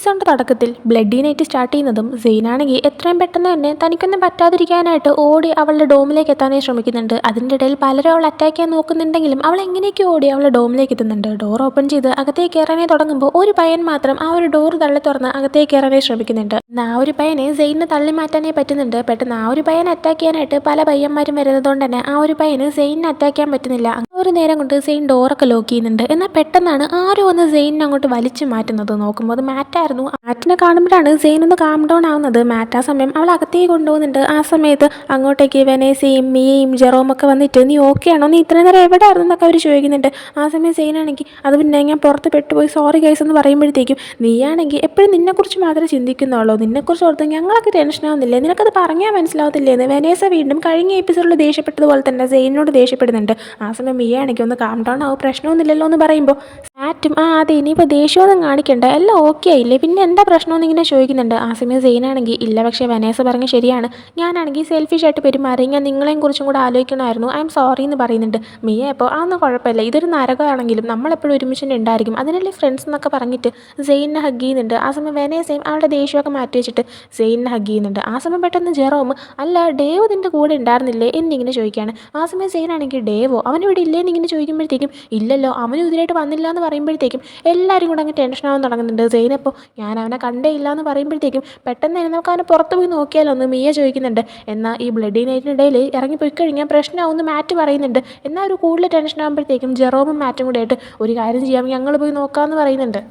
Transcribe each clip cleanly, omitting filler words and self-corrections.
എപ്പിസോഡിൻ്റെ തുടക്കത്തിൽ bloody night start ചെയ്യുന്നതും സെയിനാണെങ്കിൽ എത്രയും പെട്ടെന്ന് തന്നെ തനിക്കൊന്നും പറ്റാതിരിക്കാനായിട്ട് ഓടി അവളുടെ ഡോമിലേക്ക് എത്താനായി ശ്രമിക്കുന്നുണ്ട്. അതിൻ്റെ ഇടയിൽ പലരും അവൾ അറ്റാക്ക് ചെയ്യാൻ നോക്കുന്നുണ്ടെങ്കിലും അവൾ എങ്ങനെയൊക്കെ ഓടി അവളുടെ ഡോമിലേക്ക് എത്തുന്നുണ്ട്. ഡോർ ഓപ്പൺ ചെയ്ത് അകത്തേക്ക് കയറാനായി തുടങ്ങുമ്പോൾ ഒരു പയ്യൻ മാത്രം ആ ഒരു ഡോർ തള്ളി തുറന്ന് അകത്തേക്ക് കയറാനായി ശ്രമിക്കുന്നുണ്ട്. ആ ഒരു പയ്യനെ സെയിനിന് തള്ളി മാറ്റാനായി പറ്റുന്നുണ്ട്. പെട്ടെന്ന് ആ ഒരു പയ്യനെ അറ്റാക്ക് ചെയ്യാനായിട്ട് പല പയ്യന്മാരും വരുന്നതുകൊണ്ട് തന്നെ ആ ഒരു പയ്യന് സെയിനിനെ അറ്റാക്ക് ചെയ്യാൻ പറ്റുന്നില്ല. ഒരു നേരം കൊണ്ട് സെയിൻ ഡോറൊക്കെ ലോക്ക് ചെയ്യുന്നുണ്ട്. എന്നാൽ പെട്ടെന്നാണ് ആരോ ഒന്ന് സെയിനിനെ അങ്ങോട്ട് വലിച്ചു മാറ്റുന്നത്. നോക്കുമ്പോൾ അത് മാറ്റായിരുന്നു. മാറ്റിനെ കാണുമ്പോഴാണ് സെയിൻ ഒന്ന് കാം ഡൗൺ ആവുന്നത്. മാറ്റ് ആ സമയം അവൾ അകത്തേക്ക് കൊണ്ടുപോകുന്നുണ്ട്. ആ സമയത്ത് അങ്ങോട്ടേക്ക് വെനേസയും മിയയും ജെറോമൊക്കെ വന്നിട്ട് നീ ഓക്കെ ആണോ, നീ ഇത്ര നേരം എവിടെ ആയിരുന്നു എന്നൊക്കെ അവർ ചോദിക്കുന്നുണ്ട്. ആ സമയം സെയിനാണെങ്കിൽ അത് പിന്നെ ഞാൻ പുറത്ത് പെട്ടുപോയി സോറി ഗൈസ് എന്ന് പറയുമ്പോഴത്തേക്കും നീയാണെങ്കിൽ എപ്പോഴും നിന്നെക്കുറിച്ച് മാത്രമേ ചിന്തിക്കുന്നുള്ളൂ, നിന്നെക്കുറിച്ച് ഓർത്ത് ഞങ്ങളൊക്കെ ടെൻഷനാവുന്നില്ലേ, നിനക്കത് പറഞ്ഞാൽ മനസ്സിലാവത്തില്ലേന്ന് വെനേസ വീണ്ടും കഴിഞ്ഞ എപ്പിസോഡിൽ ദേഷ്യപ്പെട്ടതുപോലെ തന്നെ സെയിനോട് ദേഷ്യപ്പെടുന്നുണ്ട്. ആ സമയം മിയാണെങ്കിൽ ഒന്ന് കാം ഡൗൺ ആവും, പ്രശ്നമൊന്നുമില്ലല്ലോ എന്ന് പറയുമ്പോൾ മാറ്റും അതെ ഇനിയിപ്പോൾ ദേഷ്യമൊന്നും കാണിക്കണ്ട, എല്ലാം ഓക്കെ ആയില്ലേ, പിന്നെ എന്താ പ്രശ്നമെന്ന് ഇങ്ങനെ ചോദിക്കുന്നുണ്ട്. ആ സമയം സെയിനാണെങ്കിൽ ഇല്ല, പക്ഷേ വെനേസ പറഞ്ഞ ശരിയാണ്, ഞാനാണെങ്കിൽ സെൽഫിഷായിട്ട് പെരുമാറി, ഞാൻ നിങ്ങളെയും കുറിച്ചും കൂടെ ആലോചിക്കണമായിരുന്നു, ഐ എം സോറി എന്ന് പറയുന്നുണ്ട്. മിയ അപ്പോൾ അതൊന്നും കുഴപ്പമില്ല, ഇതൊരു നരകമാണെങ്കിലും നമ്മളെപ്പോഴും ഒരുമിച്ച് ഉണ്ടായിരിക്കും, അതിനല്ലേ ഫ്രണ്ട്സ് എന്നൊക്കെ പറഞ്ഞിട്ട് സെയിനിനെ ഹഗ് ചെയ്യുന്നുണ്ട്. ആ സമയം വെനേസയും അവളുടെ ദേഷ്യമൊക്കെ മാറ്റി വെച്ചിട്ട് സെയിനിനെ ഹഗ് ചെയ്യുന്നുണ്ട്. ആ സമയം പെട്ടെന്ന് ജെറോം അല്ല ഡേവ് നിൻ്റെ കൂടെ ഉണ്ടായിരുന്നില്ലേ എന്നിങ്ങനെ ചോദിക്കുകയാണ്. ആ സമയം സെയിനാണെങ്കിൽ ഡേവോ അവനിവിടെ ഇല്ലേന്ന് ഇങ്ങനെ ചോദിക്കുമ്പോഴത്തേക്കും ഇല്ലല്ലോ അവനും ഇതിനായിട്ട് വന്നില്ല എന്ന് പറയുമ്പോഴത്തേക്കും എല്ലാവരും കൂടെ അങ്ങ് ടെൻഷനാവാൻ തുടങ്ങുന്നുണ്ട്. സെയിനപ്പോൾ ഞാൻ അവനെ കണ്ടേ ഇല്ല എന്ന് പറയുമ്പോഴത്തേക്കും പെട്ടെന്ന് തന്നെ നമുക്ക് അവനെ പുറത്ത് പോയി നോക്കിയാലോ എന്ന് മിയ ചോദിക്കുന്നുണ്ട്. എന്നാൽ ഈ ബ്ലഡി നൈറ്റിനിടയിൽ ഇറങ്ങിപ്പോയി കഴിഞ്ഞാൽ പ്രശ്നമാവുമെന്ന് മാറ്റ് പറയുന്നുണ്ട്. എന്നാൽ ഒരു കൂടുതൽ ടെൻഷൻ ആകുമ്പോഴത്തേക്കും ജെറോമും മാറ്റും കൂടെ ആയിട്ട് ഒരു കാര്യം ചെയ്യാം ഞങ്ങൾ പോയി നോക്കാമെന്ന് പറയുന്നുണ്ട്.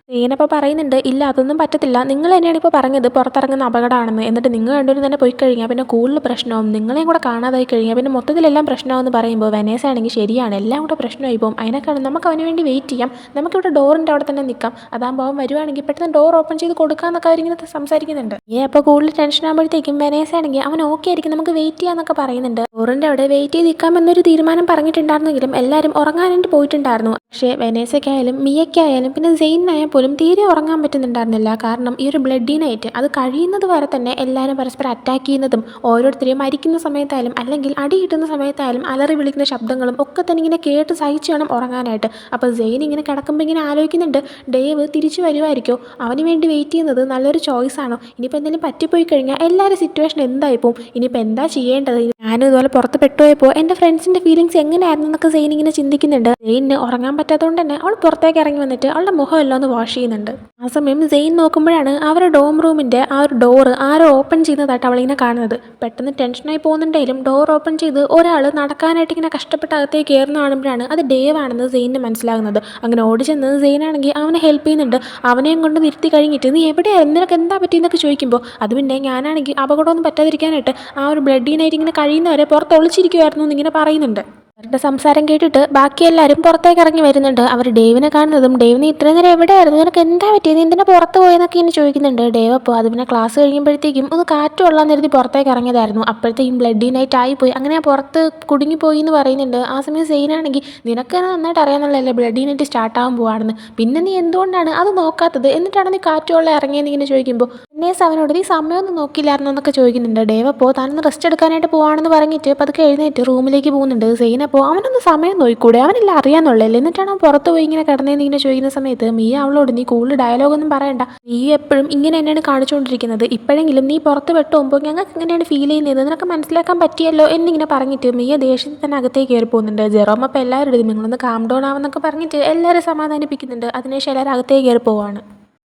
സെയിനപ്പോൾ പറയുന്നുണ്ട് ഇല്ല അതൊന്നും പറ്റത്തില്ല, നിങ്ങൾ തന്നെയാണ് ഇപ്പോൾ പറഞ്ഞത് പുറത്തിറങ്ങുന്ന അപകടമാണെന്ന്, എന്നിട്ട് നിങ്ങൾ രണ്ടുപേരും തന്നെ പോയി കഴിഞ്ഞാൽ പിന്നെ കൂടുതൽ പ്രശ്നമാവും, നിങ്ങളെയും കൂടെ കാണാതായി കഴിഞ്ഞാൽ പിന്നെ മൊത്തത്തിലെല്ലാം പ്രശ്നമാവെന്ന് പറയുമ്പോൾ വെനേസ ആണെങ്കിൽ ശരിയാണ് എല്ലാം കൂടെ പ്രശ്നമായി പോകും, അതിനേക്കാളും നമുക്ക് അവന് വേണ്ടി വെയിറ്റ് ചെയ്യാം, നമുക്കിവിടെ ഡോറിൻ്റെ അവിടെ തന്നെ നിൽക്കാം, അതാകുമ്പോൾ അവൻ വരുവാണെങ്കിൽ പെട്ടെന്ന് ഡോർ ഓപ്പൺ ചെയ്ത് കൊടുക്കാമെന്നൊക്കെ അവരിങ്ങനെ സംസാരിക്കുന്നുണ്ട്. അപ്പോൾ കൂടുതൽ ടെൻഷൻ ആകുമ്പോഴത്തേക്കും വെനേസ ആണെങ്കിൽ അവൻ ഓക്കെ ആയിരിക്കും നമുക്ക് വെയിറ്റ് ചെയ്യാമെന്നൊക്കെ പറയുന്നുണ്ട്. ഡോറിൻ്റെ അവിടെ വെയിറ്റ് ചെയ്ത് നിൽക്കാമെന്നൊരു തീരുമാനം പറഞ്ഞിട്ടുണ്ടായിരുന്നെങ്കിലും എല്ലാവരും ഉറങ്ങാനായിട്ട് പോയിട്ടുണ്ടായിരുന്നു. പക്ഷേ വെനേസയ്ക്കായാലും മിയയ്ക്കായാലും പിന്നെ സെയിനായാലും പോലും തീരെ ഉറങ്ങാൻ പറ്റുന്നുണ്ടായിരുന്നില്ല. കാരണം ഈ ഒരു ബ്ലഡി നൈറ്റ് അത് കഴിയുന്നത് വരെ തന്നെ എല്ലാവരും പരസ്പരം അറ്റാക്ക് ചെയ്യുന്നതും ഓരോരുത്തരെയും മരിക്കുന്ന സമയത്തായാലും അല്ലെങ്കിൽ അടി കിട്ടുന്ന സമയത്തായാലും അലറി വിളിക്കുന്ന ശബ്ദങ്ങളും ഒക്കെ തന്നെ ഇങ്ങനെ കേട്ട് സഹിച്ച് വേണം ഉറങ്ങാനായിട്ട്. അപ്പോൾ സെയിൻ ഇങ്ങനെ കിടക്കുമ്പോൾ ഇങ്ങനെ ആലോചിക്കുന്നുണ്ട് ഡേവ് തിരിച്ചു വരുമായിരിക്കോ, അവന് വേണ്ടി വെയിറ്റ് ചെയ്യുന്നത് നല്ലൊരു ചോയ്സ് ആണോ, ഇനിയിപ്പോൾ എന്തെങ്കിലും പറ്റിപ്പോയി കഴിഞ്ഞാൽ എല്ലാവരും സിറ്റുവേഷൻ എന്തായിപ്പോൾ, ഇനിയിപ്പോൾ എന്താ ചെയ്യേണ്ടത്, ഞാനും ഇതുപോലെ പുറത്ത് പെട്ടുപോയപ്പോൾ എൻ്റെ ഫ്രണ്ട്സിൻ്റെ ഫീലിങ്സ് എങ്ങനെയായിരുന്നു എന്നൊക്കെ സെയിൻ ഇങ്ങനെ ചിന്തിക്കുന്നുണ്ട്. സെയിനിന് ഉറങ്ങാൻ പറ്റാത്തതുകൊണ്ട് തന്നെ അവൾ പുറത്തേക്ക് ഇറങ്ങി വന്നിട്ട് അവളുടെ മുഖം എല്ലാം ഒന്ന് വാഷ് ചെയ്യുന്നുണ്ട്. ആ സമയം സെയിൻ നോക്കുമ്പോഴാണ് അവരുടെ ഡോം റൂമിൻ്റെ ആ ഒരു ഡോറ് ആരോ ഓപ്പൺ ചെയ്യുന്നതായിട്ട് അവളിങ്ങനെ കാണുന്നത്. പെട്ടെന്ന് ടെൻഷനായി പോകുന്നുണ്ടെങ്കിലും ഡോർ ഓപ്പൺ ചെയ്ത് ഒരാൾ നടക്കാനായിട്ട് ഇങ്ങനെ കഷ്ടപ്പെട്ട് അകത്തേക്ക് കയറുന്ന കാണുമ്പോഴാണ് അത് ഡേവ് ആണെന്ന് സെയിനിന് മനസ്സിലാകുന്നത്. അങ്ങനെ ഓടിച്ചെന്ന് സെയിനാണെങ്കിൽ അവനെ ഹെൽപ്പ് ചെയ്യുന്നുണ്ട്. അവനെയും കൊണ്ട് നിർത്തി കഴിഞ്ഞിട്ട് നീ എവിടെയായിരുന്നു, നിനക്ക് എന്താ പറ്റിയെന്നൊക്കെ ചോദിക്കുമ്പോൾ അത് പിന്നെ ഞാനാണെങ്കിൽ അപകടമൊന്നും പറ്റാതിരിക്കാനായിട്ട് ആ ഒരു ബ്ലഡി നൈറ്റ് ഇങ്ങനെ കഴിയുന്നവരെ പുറത്ത് ഒളിച്ചിരിക്കുമായിരുന്നു എന്നിങ്ങനെ പറയുന്നുണ്ട്. അവരുടെ സംസാരം കേട്ടിട്ട് ബാക്കി എല്ലാവരും പുറത്തേക്ക് ഇറങ്ങി വരുന്നുണ്ട്. അവർ ഡേവിനെ കാണുന്നതും ഡേവ് നീ ഇത്രയും നേരം എവിടെയായിരുന്നു, നിനക്ക് എന്താ പറ്റിയത്, എന്തിനാ പുറത്ത് പോയെന്നൊക്കെ ഇങ്ങനെ ചോദിക്കുന്നുണ്ട്. ഡേവ് അപ്പോൾ അത് പിന്നെ ക്ലാസ് കഴിയുമ്പോഴത്തേക്കും ഒന്ന് കാറ്റ് കൊള്ളാൻ കരുതി പുറത്തേക്ക് ഇറങ്ങിയതായിരുന്നു, അപ്പോഴത്തേക്കും ബ്ലഡി നൈറ്റ് ആയിപ്പോയി, അങ്ങനെ ഞാൻ പുറത്ത് കുടുങ്ങിപ്പോയി എന്ന് പറയുന്നുണ്ട്. ആ സമയം സെയിനാണെങ്കിൽ നിനക്ക് തന്നെ നന്നായിട്ട് അറിയാമെന്നുള്ളതല്ലേ ബ്ലഡി നൈറ്റ് സ്റ്റാർട്ടാകാൻ പോവാണെന്ന്, പിന്നെ നീ എന്തുകൊണ്ടാണ് അത് നോക്കാത്തത്, എന്നിട്ടാണ് നീ കാറ്റ് കൊള്ളാൻ ഇറങ്ങിയെന്ന് ഇങ്ങനെ ചോദിക്കുമ്പോൾ എന്നെസ് അവനോട് നീ സമയമൊന്നും നോക്കില്ലായിരുന്നു എന്നൊക്കെ ചോദിക്കുന്നുണ്ട്. ഡേവ് അപ്പോൾ താനൊന്ന് റെസ്റ്റ് എടുക്കാനായിട്ട് പോവാണെന്ന് പറഞ്ഞിട്ട് പതുക്കെ എഴുന്നേറ്റ് റൂമിലേക്ക് പോകുന്നുണ്ട്. സെയിൻ അപ്പോൾ അവനൊന്ന് സമയം നോക്കിക്കൂടെ, അവനെല്ലാം അറിയാമെന്നുള്ളല്ലേ, എന്നിട്ടാണ് അവൻ പുറത്ത് പോയി ഇങ്ങനെ കിടന്നതെന്ന് ഇങ്ങനെ ചോദിക്കുന്ന സമയത്ത് മിയ അവളോട് നീ കൂടുതൽ ഡയലോഗൊന്നും പറയണ്ട, നീ എപ്പോഴും ഇങ്ങനെ തന്നെയാണ് കാണിച്ചുകൊണ്ടിരിക്കുന്നത്, ഇപ്പോഴെങ്കിലും നീ പുറത്ത് വിട്ട് പോകുമ്പോൾ ഞങ്ങൾക്ക് ഇങ്ങനെയാണ് ഫീൽ ചെയ്യുന്നത്, നിനക്ക് മനസ്സിലാക്കാൻ പറ്റിയല്ലോ എന്നിങ്ങനെ പറഞ്ഞിട്ട് മിയ ദേഷ്യത്തിൽ തന്നെ അകത്തേക്ക് കയറി പോകുന്നുണ്ട്. ജെറോം അപ്പോൾ എല്ലാവരും നിങ്ങളൊന്ന് കാം ഡൗൺ ആവുന്നൊക്കെ പറഞ്ഞിട്ട് എല്ലാവരും സമാധാനിപ്പിക്കുന്നുണ്ട്. അതിനുശേഷം എല്ലാവരും അകത്തേക്ക് കയറി പോവാണ്.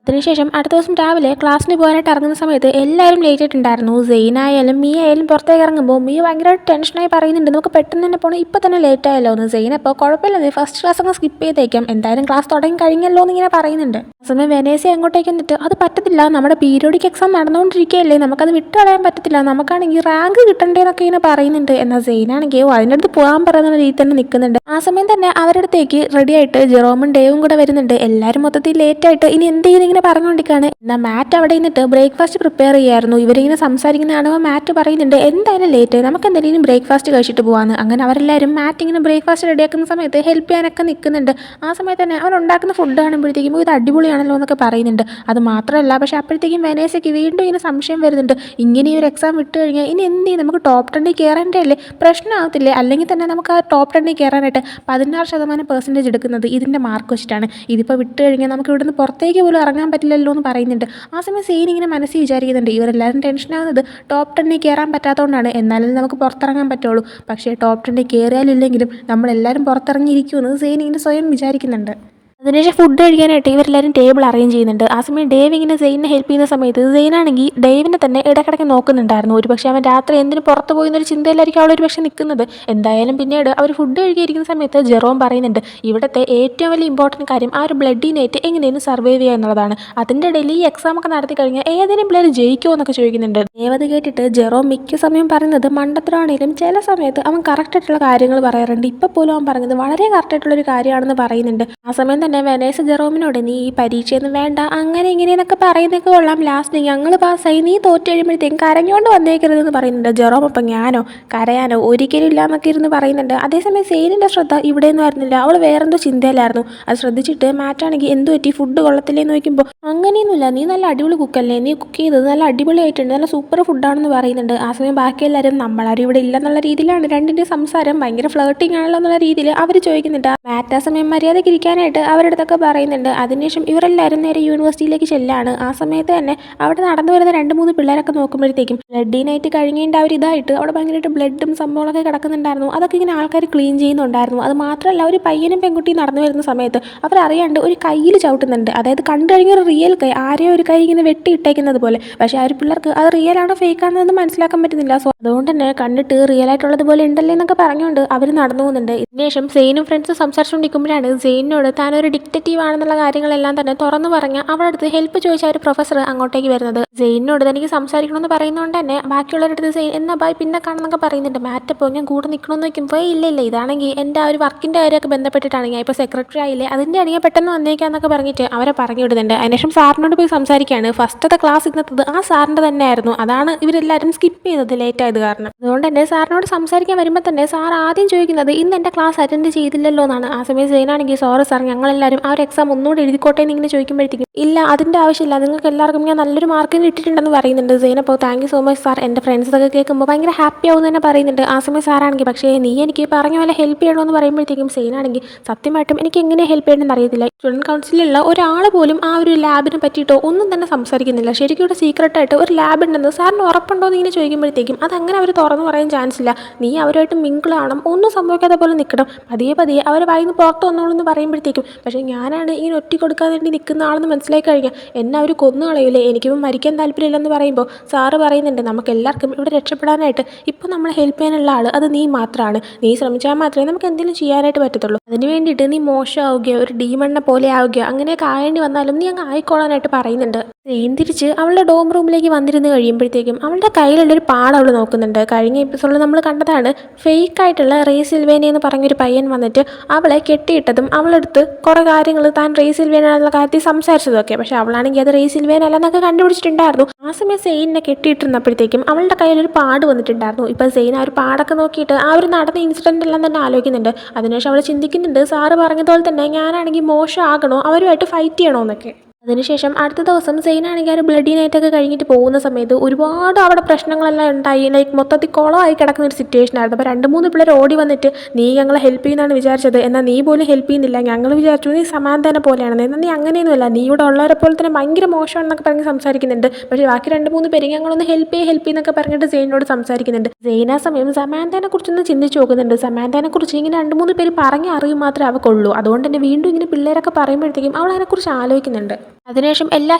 അതിനുശേഷം അടുത്ത ദിവസം രാവിലെ ക്ലാസ്സിന് പോകാനായിട്ട് ഇറങ്ങുന്ന സമയത്ത് എല്ലാവരും ലേറ്റ് ആയിട്ടുണ്ടായിരുന്നു. സെയിനായാലും മിയ ആയാലും പുറത്തേക്ക് ഇറങ്ങുമ്പോൾ മിയ ഭയങ്കരമായിട്ട് ടെൻഷനായി പറയുന്നുണ്ട് നമുക്ക് പെട്ടെന്ന് തന്നെ പോകണം, ഇപ്പോൾ തന്നെ ലേറ്റ് ആയല്ലോ എന്ന്. സെയിൻ അപ്പോൾ കുഴപ്പമില്ല ഫസ്റ്റ് ക്ലാസ് അങ്ങ് സ്കിപ്പ് ചെയ്തേക്കാം, എന്തായാലും ക്ലാസ് തുടങ്ങി കഴിഞ്ഞല്ലോ എന്നിങ്ങനെ പറയുന്നുണ്ട്. ആ സമയം വെനേസ അങ്ങോട്ടേക്ക് വന്നിട്ട് അത് പറ്റത്തില്ല, നമ്മുടെ പീരിയോഡിക് എക്സാം നടന്നുകൊണ്ടിരിക്കുകയല്ലേ, നമുക്കത് വിട്ട് കളയാൻ പറ്റത്തില്ല, നമുക്കാണെങ്കിൽ റാങ്ക് കിട്ടണ്ടേന്നൊക്കെ ഇങ്ങനെ പറയുന്നുണ്ട്. എന്നാൽ സെയിനാണെങ്കിൽ അതിൻ്റെ അടുത്ത് പോകാൻ പറയുന്ന രീതി തന്നെ നിൽക്കുന്നുണ്ട്. ആ സമയം തന്നെ അവരുടെ അടുത്തേക്ക് റെഡി ആയിട്ട് ജെറോമും ഡേവും കൂടെ വരുന്നുണ്ട്. എല്ലാവരും മൊത്തത്തിൽ ലേറ്റായിട്ട് ഇനി എന്ത് ചെയ്യുന്ന ഇങ്ങനെ പറഞ്ഞുകൊണ്ടിരിക്കുകയാണ്. എന്നാൽ മാറ്റ് അവിടെ നിന്നിട്ട് ബ്രേക്ക്ഫാസ്റ്റ് പ്രിപ്പയർ ചെയ്യായിരുന്നു. ഇവരിങ്ങനെ സംസാരിക്കുന്ന കാണുമ്പോൾ മാറ്റ് പറയുന്നുണ്ട് എന്തായാലും ലേറ്റ് നമുക്ക് എന്തെങ്കിലും ബ്രേക്ക്ഫാസ്റ്റ് കഴിച്ചിട്ട് പോകാമെന്ന്. അങ്ങനെ അവരെല്ലാവരും മാറ്റ് ഇങ്ങനെ ബ്രേക്ക്ഫാസ്റ്റ് റെഡിയാക്കുന്ന സമയത്ത് ഹെൽപ്പ് ചെയ്യാനൊക്കെ നിൽക്കുന്നുണ്ട്. ആ സമയത്ത് തന്നെ അവൻ ഉണ്ടാക്കുന്ന ഫുഡ് കാണുമ്പോഴത്തേക്കും ഇത് അടിപൊളിയാണല്ലോ എന്നൊക്കെ പറയുന്നുണ്ട്. അത് മാത്രമല്ല പക്ഷേ അപ്പോഴത്തേക്കും വെനേസയ്ക്ക് വീണ്ടും ഇങ്ങനെ സംശയം വരുന്നുണ്ട്, ഇങ്ങനെ ഈ ഒരു എക്സാം വിട്ട് കഴിഞ്ഞാൽ ഇനി എന്ത് ചെയ്യും, നമുക്ക് ടോപ്പ് 10 കയറേണ്ടേ അല്ലേ, പ്രശ്നമാകത്തില്ലേ, അല്ലെങ്കിൽ തന്നെ നമുക്ക് ആ ടോപ്പ് 10 കയറാനായിട്ട് 16% പെർസെൻറ്റേജ് എടുക്കുന്നത് ഇതിൻ്റെ മാർക്ക് വെച്ചിട്ടാണ്, ഇതിപ്പോൾ വിട്ട് കഴിഞ്ഞാൽ നമുക്ക് ഇവിടുന്ന് പുറത്തേക്ക് പോലും ഇറങ്ങാൻ പുറത്തിറങ്ങാൻ പറ്റില്ലല്ലോ എന്ന് പറയുന്നുണ്ട്. ആ സമയം സെയിൻ ഇങ്ങനെ മനസ്സിൽ വിചാരിക്കുന്നുണ്ട്, ഇവരെല്ലാവരും ടെൻഷനാകുന്നത് ടോപ്പ് 10 കയറാൻ പറ്റാത്തതുകൊണ്ടാണ്, എന്നാലും നമുക്ക് പുറത്തിറങ്ങാൻ പറ്റുള്ളൂ. പക്ഷേ ടോപ്പ് 10 കയറിയാലില്ലെങ്കിലും നമ്മളെല്ലാവരും പുറത്തിറങ്ങിയിരിക്കുമെന്ന് സെയിൻ ഇങ്ങനെ സ്വയം വിചാരിക്കുന്നുണ്ട്. അതിനുശേഷം ഫുഡ് കഴിക്കാനായിട്ട് ഇവരെല്ലാവരും ടേബിൾ അറേഞ്ച് ചെയ്യുന്നുണ്ട്. ആ സമയം ഡേവ് ഇങ്ങനെ സെയിനെ ഹെൽപ്പ് ചെയ്യുന്ന സമയത്ത് സെയിനാണെങ്കിൽ ഡേവിനെ തന്നെ ഇടയ്ക്കിടയ്ക്ക് നോക്കുന്നുണ്ടായിരുന്നു. ഒരുപക്ഷെ അവൻ രാത്രി എന്തിന് പുറത്ത് പോയി എന്നൊരു ചിന്തയിലായിരിക്കും അവൾ ഒരുപക്ഷെ നിൽക്കുന്നത്. എന്തായാലും പിന്നീട് അവർ ഫുഡ് കഴിക്കാതിരിക്കുന്ന സമയത്ത് ജെറോം പറയുന്നുണ്ട്, ഇവിടുത്തെ ഏറ്റവും വലിയ ഇമ്പോർട്ടൻറ്റ് കാര്യം ആ ഒരു ബ്ലഡ് നൈറ്റ് എങ്ങനെയാണ് സർവൈവ് ചെയ്യുക എന്നുള്ളതാണ്. അതിൻ്റെ ഇടയിൽ ഈ എക്സാം ഒക്കെ നടത്തി കഴിഞ്ഞാൽ ഏതെങ്കിലും പിള്ളേർ ജയിക്കുമോ എന്നൊക്കെ ചോദിക്കുന്നുണ്ട്. ദേവത കേട്ടിട്ട് ജെറോം മിക്ക സമയം പറയുന്നത് മണ്ടത്തരമാണെങ്കിലും ചില സമയത്ത് അവൻ കറക്റ്റായിട്ടുള്ള കാര്യങ്ങൾ പറയാറുണ്ട്. ഇപ്പോൾ പോലും അവൻ പറഞ്ഞത് വളരെ കറക്റ്റായിട്ടുള്ളൊരു കാര്യമാണെന്ന് പറയുന്നുണ്ട്. ആ സമയം തന്നെ വെനേസ ജെറോമിനോട് നീ ഈ പരീക്ഷയൊന്നും വേണ്ട അങ്ങനെ ഇങ്ങനെയെന്നൊക്കെ പറയുന്നതൊക്കെ കൊള്ളാം, ലാസ്റ്റ് ഞങ്ങൾ പാസ്സായി, നീ തോറ്റു കഴിയുമ്പോഴത്തേക്കും കരഞ്ഞുകൊണ്ട് വന്നേക്കരുതെന്ന് പറയുന്നുണ്ട്. ജെറോം അപ്പം ഞാനോ കരയാനോ ഒരിക്കലും ഇല്ല എന്നൊക്കെ ഇരുന്ന് പറയുന്നുണ്ട്. അതേസമയം സെയിനിൻ്റെ ശ്രദ്ധ ഇവിടെയൊന്നും ആയിരുന്നില്ല, അവൾ വേറെന്തോ ചിന്തയിലായിരുന്നു. അത് ശ്രദ്ധിച്ചിട്ട് മാറ്റാണെങ്കിൽ എന്ത് പറ്റി, ഫുഡ് കൊള്ളത്തില്ലേന്ന് നോക്കുമ്പോൾ അങ്ങനെയൊന്നുമില്ല, നീ നല്ല അടിപൊളി കുക്കല്ലേ, നീ കുക്ക് ചെയ്തത് നല്ല അടിപൊളിയായിട്ടുണ്ട്, നല്ല സൂപ്പർ ഫുഡാണെന്ന് പറയുന്നുണ്ട്. ആ സമയം ബാക്കി എല്ലാവരും നമ്മളാരും ഇവിടെ ഇല്ലെന്നുള്ള രീതിയിലാണ് രണ്ടിൻ്റെ സംസാരം, ഭയങ്കര ഫ്ലേർട്ടിങ് ആണല്ലോ എന്നുള്ള രീതിയിൽ അവർ ചോദിക്കുന്നുണ്ട്. മാറ്റാ സമയം മര്യാദയ്ക്ക് ഇരിക്കാനായിട്ട് അവരുടെ അടുത്തൊക്കെ പറയുന്നുണ്ട്. അതിനുശേഷം ഇവരെല്ലാവരും നേരെ യൂണിവേഴ്സിറ്റിയിലേക്ക് ചെല്ലാണ്. ആ സമയത്ത് തന്നെ അവിടെ നടന്നു വരുന്ന 2-3 പിള്ളേരൊക്കെ നോക്കുമ്പോഴത്തേക്കും ബ്ലഡ് നൈറ്റ് കഴിഞ്ഞേണ്ട ആ ഒരു ഇതായിട്ട് അവിടെ ഭയങ്കരമായിട്ട് ബ്ലഡും സംഭവങ്ങളൊക്കെ കിടക്കുന്നുണ്ടായിരുന്നു. അതൊക്കെ ഇങ്ങനെ ആൾക്കാർ ക്ലീൻ ചെയ്യുന്നുണ്ടായിരുന്നു. അത് മാത്രമല്ല ഒരു പയ്യനും പെൺകുട്ടിയും നടന്നു വരുന്ന സമയത്ത് അവരറിയാണ്ട് ഒരു കയ്യിൽ ചവിട്ടുന്നുണ്ട്. അതായത് കണ്ടു കഴിഞ്ഞ ഒരു റിയൽ കൈ, ആരെയോ ഒരു കൈ ഇങ്ങനെ വെട്ടിയിട്ടേക്കുന്നത് പോലെ. പക്ഷേ ആ ഒരു പിള്ളേർക്ക് അത് റിയൽ ആണോ ഫേക്ക് ആണെന്നൊന്നും മനസ്സിലാക്കാൻ പറ്റുന്നില്ല. സോ അതുകൊണ്ട് തന്നെ കണ്ടിട്ട് റിയൽ ആയിട്ടുള്ളത് പോലെ ഉണ്ടല്ലേ എന്നൊക്കെ പറഞ്ഞുകൊണ്ട് അവർ നടന്നു പോകുന്നുണ്ട്. ഇതിനുശേഷം സെയിനും ഫ്രണ്ട്സും സംസാരിച്ചുകൊണ്ടിരിക്കുമ്പോഴാണ് സെയിനോട് താനൊരു ഡിക്റ്റേറ്റീവ് ആണെന്നുള്ള കാര്യങ്ങളെല്ലാം തന്നെ തുറന്നു പറഞ്ഞ അവളുടെ അടുത്ത് ഹെൽപ്പ് ചോദിച്ച ഒരു പ്രൊഫസർ അങ്ങോട്ടേക്ക് വരുന്നത്. സെയിനോട് തനിക്ക് സംസാരിക്കണമെന്ന് പറയുന്നതുകൊണ്ട് തന്നെ ബാക്കിയുള്ളവരുടെ അടുത്ത് സെയിൻ എന്നാ ബൈ പിന്നെ കാണുന്നൊക്കെ പറയുന്നുണ്ട്. മാറ്റപ്പോൾ ഞാൻ കൂടെ നിൽക്കണമെന്ന് നോക്കുമ്പോൾ ഇല്ല ഇതാണെങ്കിൽ എൻ്റെ ആ ഒരു വർക്കിൻ്റെ കാര്യമൊക്കെ ബന്ധപ്പെട്ടിട്ടാണ്, ഞാൻ ഇപ്പോൾ സെക്രട്ടറി ആയില്ലേ, അതിൻ്റെ അടിയെ പെട്ടെന്ന് വന്നേക്കാന്നൊക്കെ പറഞ്ഞിട്ട് അവരെ പറഞ്ഞു വിടുന്നുണ്ട്. അതിനുശേഷം സാറിനോട് പോയി സംസാരിക്കുകയാണ്. ഫസ്റ്റത്തെ ക്ലാസ് ഇന്നത്തത് ആ സാറിൻ്റെ തന്നെ ആയിരുന്നു. അതാണ് ഇവരെല്ലാവരും സ്കിപ്പ് ചെയ്തത് ലേറ്റ് ആയത് കാരണം. അതുകൊണ്ട് തന്നെ സാറിനോട് സംസാരിക്കാൻ വരുമ്പോൾ തന്നെ സാർ ആദ്യം ചോദിക്കുന്നത് ഇന്ന് എൻ്റെ ക്ലാസ് അറ്റൻഡ് ചെയ്തില്ലല്ലോ എന്നാണ്. ആ സമയം സെയിനാണെങ്കിൽ സോറി സാർ, ഞങ്ങളെല്ലാവരും ആ ഒരു എക്സാം ഒന്നുകൂടി എഴുതിക്കോട്ടെ എന്നിങ്ങനെ ചോദിക്കുമ്പോഴത്തേക്കും ഇല്ല അതിൻ്റെ ആവശ്യമില്ല, നിങ്ങൾക്ക് എല്ലാവർക്കും ഞാൻ നല്ലൊരു മാർക്കിന് ഇട്ടിട്ടുണ്ടെന്ന് പറയുന്നുണ്ട്. സെയിൻ അപ്പോൾ thank you so much sir, എൻ്റെ ഫ്രണ്ട്സൊക്കെ കേൾക്കുമ്പോൾ ഭയങ്കര ഹാപ്പി ആവുമെന്ന് തന്നെ പറയുന്നുണ്ട്. ആ സമയം സാറാണെങ്കിൽ പക്ഷേ നീ എനിക്ക് പറഞ്ഞ പോലെ ഹെൽപ്പ് ചെയ്യണമെന്ന് പറയുമ്പോഴത്തേക്കും സെയിനാണെങ്കിൽ സത്യമായിട്ടും എനിക്ക് എങ്ങനെ ഹെൽപ്പ് ചെയ്യണമെന്ന് അറിയത്തില്ല. സ്റ്റുഡൻറ്റ് കൗൺസിലുള്ള ഒരാൾ പോലും ആ ഒരു ലാബിനെ പറ്റിയിട്ടോ ഒന്നും തന്നെ സംസാരിക്കുന്നില്ല. ശരിക്കും ഇവിടെ സീക്രട്ടായിട്ട് ഒരു ലാബ് ഉണ്ടെന്ന് സാറിന് ഉറപ്പുണ്ടോ എന്ന് ഇങ്ങനെ ചോദിക്കുമ്പോഴത്തേക്കും അതങ്ങനെ അവർ തുറന്നു പറയാൻ ചാൻസ് ഇല്ല, നീ അവരുമായിട്ട് മിങ്കിളാവണം, ഒന്നും സംഭവിക്കാത്ത പോലെ നിൽക്കണം, പതിയെ അവർ വായിന്ന് പുറത്ത് വന്നോളൂ എന്ന് പറയുമ്പോഴത്തേക്കും പക്ഷേ ഞാനാണ് ഇങ്ങനെ ഒറ്റ കൊടുക്കാൻ വേണ്ടി നിൽക്കുന്ന ആളെന്ന് മനസ്സിലാക്കി കഴിഞ്ഞാൽ എന്നെ അവർ കൊന്നു കളയൂലേ, എനിക്കിപ്പോൾ മരിക്കാൻ താല്പര്യമില്ലെന്ന് പറയുമ്പോൾ സാറ് പറയുന്നുണ്ട് നമുക്ക് എല്ലാവർക്കും ഇവിടെ രക്ഷപ്പെടാനായിട്ട് ഇപ്പോൾ നമ്മളെ ഹെൽപ്പ് ചെയ്യാനുള്ള ആൾ അത് നീ മാത്രമാണ്, നീ ശ്രമിച്ചാൽ മാത്രമേ നമുക്ക് എന്തെങ്കിലും ചെയ്യാനായിട്ട് പറ്റത്തുള്ളൂ, അതിന് വേണ്ടിയിട്ട് നീ മോശമാവുകയോ ഒരു ഡീമണിനെ പോലെ ആവുകയോ അങ്ങനെയൊക്കെ ആയേണ്ടി വന്നാലും നീ അങ്ങ് ആയിക്കോളാനായിട്ട് പറയുന്നുണ്ട്. സെയിൻ തിരിച്ച് അവളുടെ ഡോം റൂമിലേക്ക് വന്നിരുന്ന് കഴിയുമ്പോഴത്തേക്കും അവളുടെ കയ്യിലുള്ളൊരു പാട് അവൾ നോക്കുന്നുണ്ട്. കഴിഞ്ഞ എപ്പിസോഡിൽ നമ്മൾ കണ്ടതാണ് ഫേക്കായിട്ടുള്ള റേ സിൽവേന എന്ന് പറഞ്ഞൊരു പയ്യൻ വന്നിട്ട് അവളെ കെട്ടിയിട്ടതും അവളെടുത്ത് കുറേ കാര്യങ്ങൾ താൻ റേ സിൽവേന എന്നുള്ള കാര്യത്തിൽ സംസാരിച്ചതൊക്കെ, പക്ഷേ അവളാണെങ്കിൽ അത് റേ സിൽവേന അല്ലെന്നൊക്കെ കണ്ടുപിടിച്ചിട്ടുണ്ടായിരുന്നു. ആ സമയം സെയിനെ കെട്ടിയിട്ടിരുന്നപ്പോഴത്തേക്കും അവളുടെ കയ്യിലൊരു പാട് വന്നിട്ടുണ്ടായിരുന്നു. ഇപ്പോൾ സെയിൻ ആ ഒരു പാടൊക്കെ നോക്കിയിട്ട് ആ ഒരു നടന്ന ഇൻസിഡൻ്റ് എല്ലാം തന്നെ ആലോചിക്കുന്നുണ്ട്. അതിനുശേഷം അവൾ ചിന്തിക്കുന്നുണ്ട് സാറ് പറഞ്ഞതുപോലെ തന്നെ ഞാനാണെങ്കിൽ മോശമാകണോ അവരുമായിട്ട് ഫൈറ്റ് ചെയ്യണോ എന്നൊക്കെ. അതിനുശേഷം അടുത്ത ദിവസം സെയിനാണെങ്കിൽ ആ ഒരു ബ്ലഡി നൈറ്റൊക്കെ കഴിഞ്ഞിട്ട് പോകുന്ന സമയത്ത് ഒരുപാട് അവിടെ പ്രശ്നങ്ങളെല്ലാം ഉണ്ടായി, ലൈക്ക് മൊത്തത്തിൽ കുളമായി കിടക്കുന്ന ഒരു സിറ്റുവേഷൻ ആയിരുന്നു. അപ്പോൾ 2-3 പിള്ളേർ ഓടി വന്നിട്ട് നീ ഞങ്ങളെ ഹെൽപ്പ് ചെയ്യുന്നതാണ് വിചാരിച്ചത്, എന്നാൽ നീ പോലും ഹെൽപ്പ് ചെയ്യുന്നില്ല, ഞങ്ങൾ വിചാരിച്ചു നീ സമാധാന പോലെയാണെന്ന്, എന്നാൽ നീ അങ്ങനെയൊന്നുമല്ല, നീ ഇവിടെ ഉള്ളവരെ പോലെ തന്നെ ഭയങ്കര മോശമാണെന്നൊക്കെ പറഞ്ഞ് സംസാരിക്കുന്നുണ്ട്. പക്ഷേ ബാക്കി 2-3 പേര് ഞങ്ങളൊന്ന് ഹെൽപ്പ് ചെയ്യുന്നൊക്കെ പറഞ്ഞിട്ട് സെയിനോട് സംസാരിക്കുന്നുണ്ട്. സെയിൻ ആ സമയം സമാന്താനെ കുറിച്ചൊന്ന് ചിന്തിച്ച് നോക്കുന്നുണ്ട്. സമാന്താനെ കുറിച്ച് ഇങ്ങനെ 2-3 പേര് പറഞ്ഞ അറിവ് മാത്രമേ അവൾക്കുള്ളൂ. അതുകൊണ്ട് തന്നെ വീണ്ടും ഇങ്ങനെ പിള്ളേരൊക്കെ പറയുമ്പോഴത്തേക്കും അവൾ അതിനെക്കുറിച്ച് ആലോചിക്കുന്നുണ്ട്. അതിനുശേഷം എല്ലാ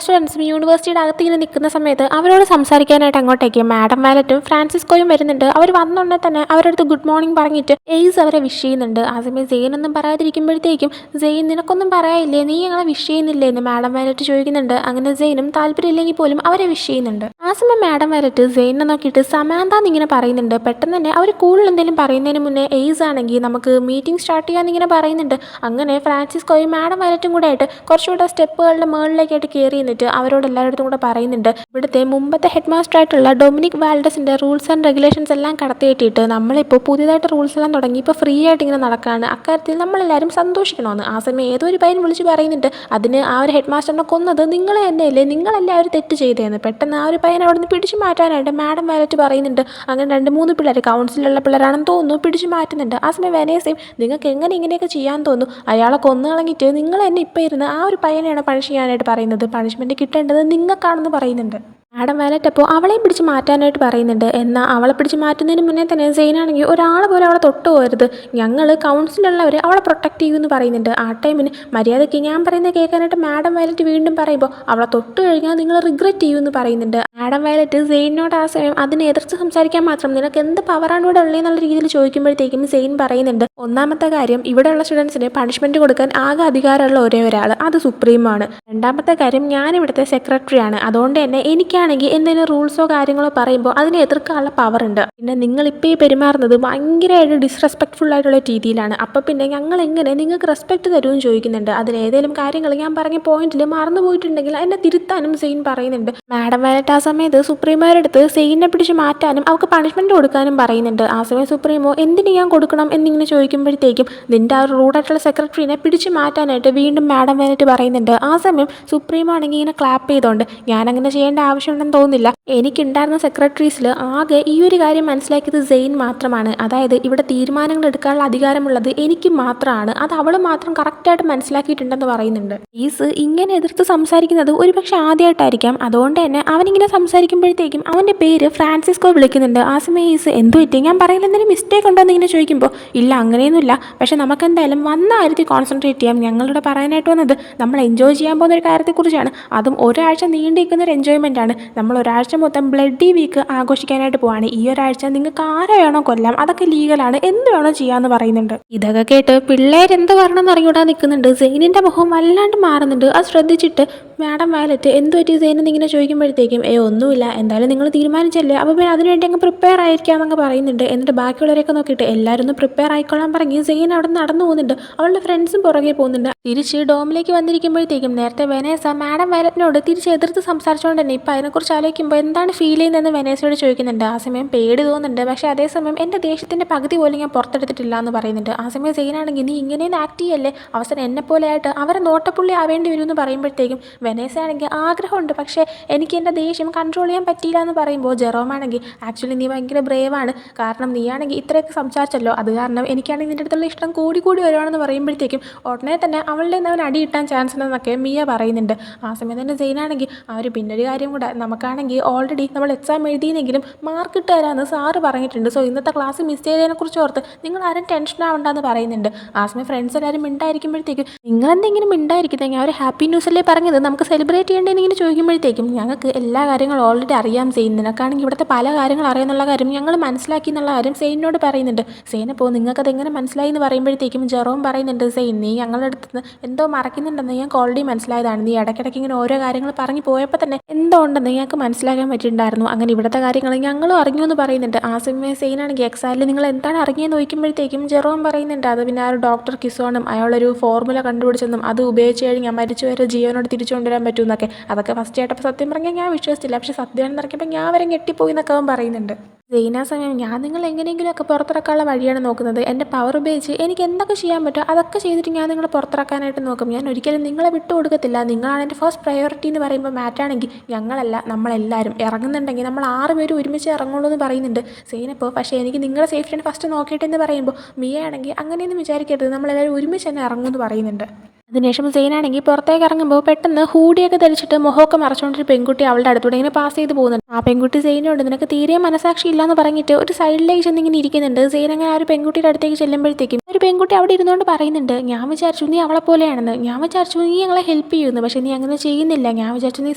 സ്റ്റുഡൻസും യൂണിവേഴ്സിറ്റിയുടെ അകത്ത് ഇങ്ങനെ നിൽക്കുന്ന സമയത്ത് അവരോട് സംസാരിക്കാനായിട്ട് അങ്ങോട്ടേക്ക് മാഡം വാലറ്റും ഫ്രാൻസിസ്കോയും വരുന്നുണ്ട്. അവർ വന്നുകൊണ്ടേ തന്നെ അവരുടെ അടുത്ത് ഗുഡ് മോർണിംഗ് പറഞ്ഞിട്ട് എയ്സ് അവരെ വിഷ് ചെയ്യുന്നുണ്ട്. ആ സമയം സെയിൻ ഒന്നും പറയാതിരിക്കുമ്പോഴത്തേക്കും സെയിൻ നിനക്കൊന്നും പറയാനില്ലേ, നീ ഞങ്ങളെ വിഷ് ചെയ്യുന്നില്ലേ എന്ന് മാഡം വാലറ്റ് ചോദിക്കുന്നുണ്ട്. അങ്ങനെ സെയിനും താല്പര്യമില്ലെങ്കിൽ പോലും അവരെ വിഷ് ചെയ്യുന്നുണ്ട്. ആ സമയം മാഡം വാലറ്റ് സെയിനെ നോക്കിയിട്ട് സമാന്ത എന്നിങ്ങനെ പറയുന്നുണ്ട്. പെട്ടെന്ന് തന്നെ അവർ കൂടുതൽ എന്തെങ്കിലും പറയുന്നതിന് മുന്നേ എയ്സ് ആണെങ്കിൽ നമുക്ക് മീറ്റിംഗ് സ്റ്റാർട്ട് ചെയ്യാമെന്നിങ്ങനെ പറയുന്നുണ്ട്. അങ്ങനെ ഫ്രാൻസിസ്കോയും മാഡം വാലറ്റും കൂടെ ആയിട്ട് കുറച്ചുകൂടെ സ്റ്റെപ്പുകളുടെ മുകളിലേക്കായിട്ട് കയറി നിന്നിട്ട് അവരോട് എല്ലായിടത്തും കൂടെ പറയുന്നുണ്ട് ഇവിടുത്തെ മുമ്പത്തെ ഹെഡ് മാസ്റ്റർ ആയിട്ടുള്ള ഡൊമിനിക് വാൽഡസിൻ്റെ റൂൾസ് ആൻഡ് റെഗുലേഷൻസ് എല്ലാം കടത്തിയിട്ടിട്ട് നമ്മളിപ്പോൾ പുതിയതായിട്ട് റൂൾസ് എല്ലാം തുടങ്ങി ഇപ്പോൾ ഫ്രീ ആയിട്ട് ഇങ്ങനെ നടക്കുകയാണ്, അക്കാര്യത്തിൽ നമ്മളെല്ലാവരും സന്തോഷിക്കണമെന്ന്. ആ സമയം ഏതോ ഒരു പയ്യൻ വിളിച്ച് പറയുന്നുണ്ട് അതിന് ആ ഒരു ഹെഡ് മാസ്റ്ററിനെ കൊന്നത് നിങ്ങൾ തന്നെയല്ലേ, നിങ്ങളല്ലേ ആ ഒരു തെറ്റ് ചെയ്തതെന്ന്. പെട്ടെന്ന് ആ ഒരു പയ്യൻ അവിടെ നിന്ന് പിടിച്ചു മാറ്റാനായിട്ട് മാഡം വാലറ്റ് പറയുന്നുണ്ട്. അങ്ങനെ 2-3 പിള്ളേർ കൗൺസിലുള്ള പിള്ളേരാണെന്ന് തോന്നുന്നു പിടിച്ചു മാറ്റുന്നുണ്ട്. ആ സമയം വെനേസയും നിങ്ങൾക്ക് എങ്ങനെ ഇങ്ങനെയൊക്കെ ചെയ്യാൻ തോന്നുന്നു, അയാളെ കൊന്നു കളഞ്ഞിട്ട് നിങ്ങൾ തന്നെ ഇപ്പോൾ ഇരുന്ന് ആ ഒരു പയ്യനെയാണ് പണിഷ് ചെയ്യാനായിട്ട് പറയാനായിട്ട് പറയുന്നത്. പണിഷ്മെൻറ്റ് കിട്ടേണ്ടത് നിങ്ങൾക്കാണെന്ന് പറയുന്നുണ്ട്. മാഡം വയലറ്റ് അപ്പോൾ അവളെയും പിടിച്ച് മാറ്റാനായിട്ട് പറയുന്നുണ്ട്. എന്നാൽ അവളെ പിടിച്ച് മാറ്റുന്നതിന് മുന്നേ തന്നെ സെയിനാണെങ്കിൽ ഒരാൾ പോലും അവളെ തൊട്ട് പോകരുത്, ഞങ്ങൾ കൗൺസിലുള്ളവർ അവളെ പ്രൊട്ടക്റ്റ് ചെയ്യുമെന്ന് പറയുന്നുണ്ട്. ആ ടൈമിന് മര്യാദയ്ക്ക് ഞാൻ പറയുന്നത് കേൾക്കാനായിട്ട് മാഡം വയലറ്റ് വീണ്ടും പറയുമ്പോൾ അവളെ തൊട്ട് കഴിഞ്ഞാൽ നിങ്ങൾ റിഗ്രറ്റ് ചെയ്യുമെന്ന് പറയുന്നുണ്ട്. മാഡം വയലറ്റ് സെയിനോട് ആ സമയം അതിനെ എതിർത്ത് സംസാരിക്കാൻ മാത്രം നിനക്ക് എന്ത് പവറാണ് ഇവിടെ ഉള്ളതെന്നുള്ള രീതിയിൽ ചോദിക്കുമ്പോഴത്തേക്കും സെയിൻ പറയുന്നുണ്ട്, ഒന്നാമത്തെ കാര്യം ഇവിടെയുള്ള സ്റ്റുഡൻസിന് പണിഷ്മെൻറ്റ് കൊടുക്കാൻ ആകെ അധികാരമുള്ള ഒരേ ഒരാൾ അത് സുപ്രീമാണ്. രണ്ടാമത്തെ കാര്യം ഞാനിവിടുത്തെ സെക്രട്ടറിയാണ്, അതുകൊണ്ട് തന്നെ എനിക്കാണെങ്കിൽ എന്തെങ്കിലും റൂൾസോ കാര്യങ്ങളോ പറയുമ്പോൾ അതിനെ എതിർക്കാനുള്ള പവർ ഉണ്ട്. പിന്നെ നിങ്ങളിപ്പോൾ ഈ പെരുമാറുന്നത് ഭയങ്കരമായിട്ട് ഡിസ്റെസ്പെക്ട്ഫുൾ ആയിട്ടുള്ള രീതിയിലാണ്. അപ്പോൾ പിന്നെ ഞങ്ങൾ എങ്ങനെ നിങ്ങൾക്ക് റെസ്പെക്റ്റ് തരുമെന്ന് ചോദിക്കുന്നുണ്ട്. അതിലേതെങ്കിലും കാര്യങ്ങൾ ഞാൻ പറഞ്ഞ പോയിന്റിൽ മറന്നു പോയിട്ടുണ്ടെങ്കിൽ എന്നെ തിരുത്താനും സെയിൻ പറയുന്നുണ്ട്. മാഡം വയലറ്റ് ആ സമയത്ത് സുപ്രീമോയുടെ അടുത്ത് സെയിനെ പിടിച്ച് മാറ്റാനും അവർക്ക് പണിഷ്മെൻറ്റ് കൊടുക്കാനും പറയുന്നുണ്ട്. ആ സമയം സുപ്രീമോ എന്തിന് ഞാൻ കൊടുക്കണം എന്നിങ്ങനെ ചോദിക്കുമ്പോഴത്തേക്കും നിൻ്റെ ആ ഒരു റൂഡായിട്ടുള്ള സെക്രട്ടറിനെ പിടിച്ച് മാറ്റാനായിട്ട് വീണ്ടും മാഡം വയലറ്റ് പറയുന്നുണ്ട്. ആ സമയം സുപ്രീമോ ആണെങ്കിൽ ഇങ്ങനെ ക്ലാപ്പ് ചെയ്തുകൊണ്ട് ഞാനങ്ങനെ ചെയ്യേണ്ട ആവശ്യമുണ്ടെന്ന് തോന്നുന്നില്ല, എനിക്കുണ്ടായിരുന്ന സെക്രട്ടറീസിൽ ആകെ ഈ ഒരു കാര്യം മനസ്സിലാക്കിയത് സെയിൻ മാത്രമാണ്, അതായത് ഇവിടെ തീരുമാനങ്ങൾ എടുക്കാനുള്ള അധികാരമുള്ളത് എനിക്ക് മാത്രമാണ്, അത് അവൾ മാത്രം കറക്റ്റായിട്ട് മനസ്സിലാക്കിയിട്ടുണ്ടെന്ന് പറയുന്നുണ്ട്. ഈസ് ഇങ്ങനെ എതിർത്ത് സംസാരിക്കുന്നത് ഒരുപക്ഷെ ആദ്യമായിട്ടായിരിക്കാം, അതുകൊണ്ട് തന്നെ അവനിങ്ങനെ സംസാരിക്കുമ്പോഴത്തേക്കും അവൻ്റെ പേര് ഫ്രാൻസിസ്കോ വിളിക്കുന്നുണ്ട്. ആ സമയം ഈസ് എന്തു പറ്റി, ഞാൻ പറയുന്നത് എന്തെങ്കിലും മിസ്റ്റേക്ക് ഉണ്ടോ എന്നിങ്ങനെ ചോദിക്കുമ്പോൾ ഇല്ല അങ്ങനെയൊന്നുമില്ല, പക്ഷെ നമുക്ക് എന്തായാലും വന്ന കാര്യത്തിൽ കോൺസെൻട്രേറ്റ് ചെയ്യാം, ഞങ്ങളിവിടെ പറയാനായിട്ട് വന്നത് നമ്മൾ എൻജോയ് ചെയ്യാൻ പോകുന്ന ഒരു കാര്യത്തെക്കുറിച്ചാണ്, അതും ഒരാഴ്ച നീണ്ടിരിക്കുന്ന ഒരു എൻജോയ്മെൻ്റ് ആണ്, നമ്മൾ ഒരാഴ്ച മൊത്തം ബ്ലഡി വീക്ക് ആഘോഷിക്കാനായിട്ട് പോവാണ്, ഈ ഒരാഴ്ച നിങ്ങൾക്ക് ആരെ വേണോ കൊല്ലാം, അതൊക്കെ ലീഗലാണ്, എന്ത് വേണോ ചെയ്യാമെന്ന് പറയുന്നുണ്ട്. ഇതൊക്കെ കേട്ട് പിള്ളേരെന്ത് പറയണമെന്ന് അറിയൂടാ നിൽക്കുന്നുണ്ട്. സെയിനിൻ്റെ മുഖം വല്ലാണ്ട് മാറുന്നുണ്ട്. അത് ശ്രദ്ധിച്ചിട്ട് മാഡം വയലറ്റ് എന്ത് പറ്റി സെയിൻ എന്നിങ്ങനെ ചോദിക്കുമ്പോഴത്തേക്കും ഒന്നുമില്ല, എന്തായാലും നിങ്ങൾ തീരുമാനിച്ചല്ലേ, അപ്പോൾ പിന്നെ അതിനുവേണ്ടി അങ്ങ് പ്രിപ്പയർ ആയിരിക്കാമെന്നൊക്കെ പറയുന്നുണ്ട്. എന്നിട്ട് ബാക്കിയുള്ളവരെയൊക്കെ നോക്കിയിട്ട് എല്ലാവരും ഒന്ന് പ്രിപ്പയർ ആയിക്കൊള്ളാൻ പറഞ്ഞ് സെയിൻ അവിടെ നടന്നു പോകുന്നുണ്ട്. അവളുടെ ഫ്രണ്ട്സും പുറകെ പോകുന്നുണ്ട്. തിരിച്ച് ഡോമിലേക്ക് വന്നിരിക്കുമ്പോഴത്തേക്കും നേരത്തെ വെനേസ മാഡം വയലറ്റിനോട് തിരിച്ച് എതിർത്ത് സംസാരിച്ചുകൊണ്ട് തന്നെ ഇപ്പം അതിനെക്കുറിച്ച് ആലോചിക്കുമ്പോൾ എന്താണ് ഫീൽ ചെയ്യുന്നതെന്ന് വെനേസയോട് ചോദിക്കുന്നുണ്ട്. ആ സമയം പേടി തോന്നുന്നുണ്ട്, പക്ഷേ അതേസമയം എൻ്റെ ദേഷ്യത്തിൻ്റെ പകുതി പോലും ഞാൻ പുറത്തെടുത്തിട്ടില്ല എന്ന് പറയുന്നുണ്ട്. ആ സമയം സെയിനാണെങ്കിൽ നീ ഇങ്ങനെയൊന്നും ആക്ട് ചെയ്യല്ലേ, അവസരം എന്നെപ്പോലെ ആയിട്ട് അവരെ നോട്ടപ്പുള്ളി ആവേണ്ടി വരും എന്ന് പറയുമ്പോഴത്തേക്കും വെനേസ ആണെങ്കിൽ ആഗ്രഹമുണ്ട്, പക്ഷേ എനിക്ക് എൻ്റെ ദേഷ്യം കൺട്രോൾ ചെയ്യാൻ പറ്റിയില്ല എന്ന് പറയുമ്പോൾ ജെറോമാണെങ്കിൽ ആക്ച്വലി നീ ഭയങ്കര ബ്രേവാണ്, കാരണം നീയാണെങ്കിൽ ഇത്രയൊക്കെ സംസാരിച്ചല്ലോ, അത് കാരണം എനിക്കാണെങ്കിൽ നിൻ്റെ അടുത്തുള്ള ഇഷ്ടം കൂടി വരുവാണെന്ന് പറയുമ്പോഴത്തേക്കും ഉടനെ തന്നെ അവളുടെ അവൻ അടി കിട്ടാൻ ചാൻസ് ഉണ്ടെന്നൊക്കെ മിയ പറയുന്നുണ്ട്. ആ സമയം തന്നെ സെയിനാണെങ്കിൽ പിന്നൊരു കാര്യം കൂടെ, നമുക്കാണെങ്കിൽ ഓൾറെഡി നമ്മൾ എക്സാം എഴുതിയെങ്കിലും മാർക്ക് ഇട്ട് തരാമെന്ന് സാറ് പറഞ്ഞിട്ടുണ്ട്, സോ ഇന്നത്തെ ക്ലാസ് മിസ് ചെയ്തതിനെക്കുറിച്ച് ഓർത്ത് നിങ്ങൾ ആരും ടെൻഷൻ ആവണ്ടെന്ന് പറയുന്നുണ്ട്. ആ സമയം ഫ്രണ്ട്സ് എല്ലാവരും മിണ്ടായിരിക്കുമ്പോഴത്തേക്കും നിങ്ങളെന്തെങ്കിലും മിണ്ടായിരിക്കുന്നെങ്കിൽ അവർ ഹാപ്പി ന്യൂസല്ലേ പറഞ്ഞത്, നമുക്ക് സെലിബ്രേറ്റ് ചെയ്യേണ്ടതെന്നിങ്ങനെ ചോദിക്കുമ്പോഴത്തേക്കും ഞങ്ങൾക്ക് എല്ലാ കാര്യങ്ങളും ഓൾറെഡി അറിയാം സെയിൻ, നിനക്കാണെങ്കിൽ ഇവിടുത്തെ പല കാര്യങ്ങൾ അറിയാമെന്നുള്ള കാര്യം ഞങ്ങൾ മനസ്സിലാക്കി എന്നുള്ള കാര്യം സെയിനോട് പറയുന്നുണ്ട്. സെയിൻ അപ്പോൾ നിങ്ങൾക്കത് എങ്ങനെ മനസ്സിലായി എന്ന് പറയുമ്പോഴത്തേക്കും ജെറോം പറയുന്നുണ്ട്, സെയിൻ നീ ഞങ്ങളുടെ അടുത്ത് നിന്ന് എന്തോ മറക്കുന്നുണ്ടെന്ന് ഞങ്ങൾക്ക് ഓൾറെഡി മനസ്സിലായതാണ്, നീ ഇടയ്ക്കിടയ്ക്ക് ഇങ്ങനെ ഓരോ കാര്യങ്ങൾ പറഞ്ഞു പോയപ്പോൾ തന്നെ എന്തോ ഉണ്ടെന്ന് ഞങ്ങൾക്ക് മനസ്സിലാക്കാൻ പറ്റിയിട്ടുണ്ടായിരുന്നു, അങ്ങനെ ഇവിടുത്തെ കാര്യങ്ങൾ ഞങ്ങളും അറിഞ്ഞു എന്ന് പറയുന്നുണ്ട്. ആ സമയം സെയിനാണെങ്കിൽ എക്സാമിൽ നിങ്ങൾ എന്താണ് അറിഞ്ഞതെന്ന് ചോദിക്കുമ്പോഴത്തേക്കും ജെറോം പറയുന്നുണ്ട് അത് പിന്നെ ആ ഒരു ഡോക്ടർ കിസോണും അയാളൊരു ഫോർമുല കണ്ടുപിടിച്ചെന്നും അത് ഉപയോഗിച്ച് കഴിഞ്ഞാൽ മരിച്ചു വരെ ജീവനോട് തിരിച്ചു കൊണ്ടുവരാൻ പറ്റുമെന്നൊക്കെ, അതൊക്കെ ഫസ്റ്റ് ആയിട്ടപ്പോൾ സത്യം പറഞ്ഞാൽ ഞാൻ വിശ്വസിച്ചില്ല, പക്ഷേ സത്യമാണെന്ന് ഇറക്കിയപ്പോൾ ഞാൻ വരെ ഞെട്ടിപ്പോയി എന്നൊക്കെ അവൻ പറയുന്നുണ്ട്. സെയിൻ ആ സമയം ഞാൻ നിങ്ങൾ എങ്ങനെയെങ്കിലുമൊക്കെ പുറത്തിറക്കാനുള്ള വഴിയാണ് നോക്കുന്നത്, എൻ്റെ പവർ ഉപയോഗിച്ച് എനിക്ക് എന്തൊക്കെ ചെയ്യാൻ പറ്റുമോ അതൊക്കെ ചെയ്തിട്ട് ഞാൻ നിങ്ങളെ പുറത്തിറക്കാനായിട്ട് നോക്കും, ഞാൻ ഒരിക്കലും നിങ്ങളെ വിട്ടു കൊടുക്കത്തില്ല, നിങ്ങളാണ് എൻ്റെ ഫസ്റ്റ് പ്രയോറിറ്റി എന്ന് പറയുമ്പോൾ മാറ്റാണെങ്കിൽ ഞങ്ങളല്ല നമ്മളെല്ലാവരും ഇറങ്ങുന്നുണ്ടെങ്കിൽ നമ്മൾ 6 പേര് ഒരുമിച്ച് ഇറങ്ങുള്ളൂ എന്ന് പറയുന്നുണ്ട് സെയിനപ്പോൾ. പക്ഷേ എനിക്ക് നിങ്ങളുടെ സേഫ്റ്റിയാണ് ഫസ്റ്റ് നോക്കിയിട്ടെന്ന് പറയുമ്പോൾ മിയ ആണെങ്കിൽ അങ്ങനെയൊന്നും വിചാരിക്കരുത്, നമ്മളെല്ലാവരും ഒരുമിച്ച് തന്നെ ഇറങ്ങുമെന്ന് പറയുന്നുണ്ട്. അതിനുശേഷം സെയിനാണെങ്കിൽ പുറത്തേക്ക് ഇറങ്ങുമ്പോൾ പെട്ടെന്ന് ഹൂഡിയൊക്കെ ധരിച്ചിട്ട് മുഖമൊക്കെ മറച്ചുകൊണ്ടൊരു പെൺകുട്ടി അവളുടെ അടുത്തൂടെ ഇങ്ങനെ പാസ് ചെയ്ത് പോകുന്നുണ്ട്. ആ പെൺകുട്ടി സെയിനോട് നിനക്ക് തീരെ മനസാക്ഷി ഇല്ലാന്ന് പറഞ്ഞിട്ട് ഒരു സൈഡിലേക്ക് ചെന്നിങ്ങനെ ഇരിക്കുന്നുണ്ട്. സെയിൻ അങ്ങനെ ആ ഒരു പെൺകുട്ടിയുടെ അടുത്തേക്ക് ചെല്ലുമ്പോഴത്തേക്കും ഒരു പെൺകുട്ടി അവിടെ ഇരുന്നുകൊണ്ട് പറയുന്നുണ്ട്, ഞാൻ വിചാരിച്ചു നീ അവളെ പോലെയാണെന്ന്, ഞാൻ വിചാരിച്ചു നീ ഞങ്ങളെ ഹെൽപ്പ് ചെയ്യുന്നു, പക്ഷേ നീ അങ്ങനെ ചെയ്യുന്നില്ല, ഞാൻ വിചാരിച്ചു നീ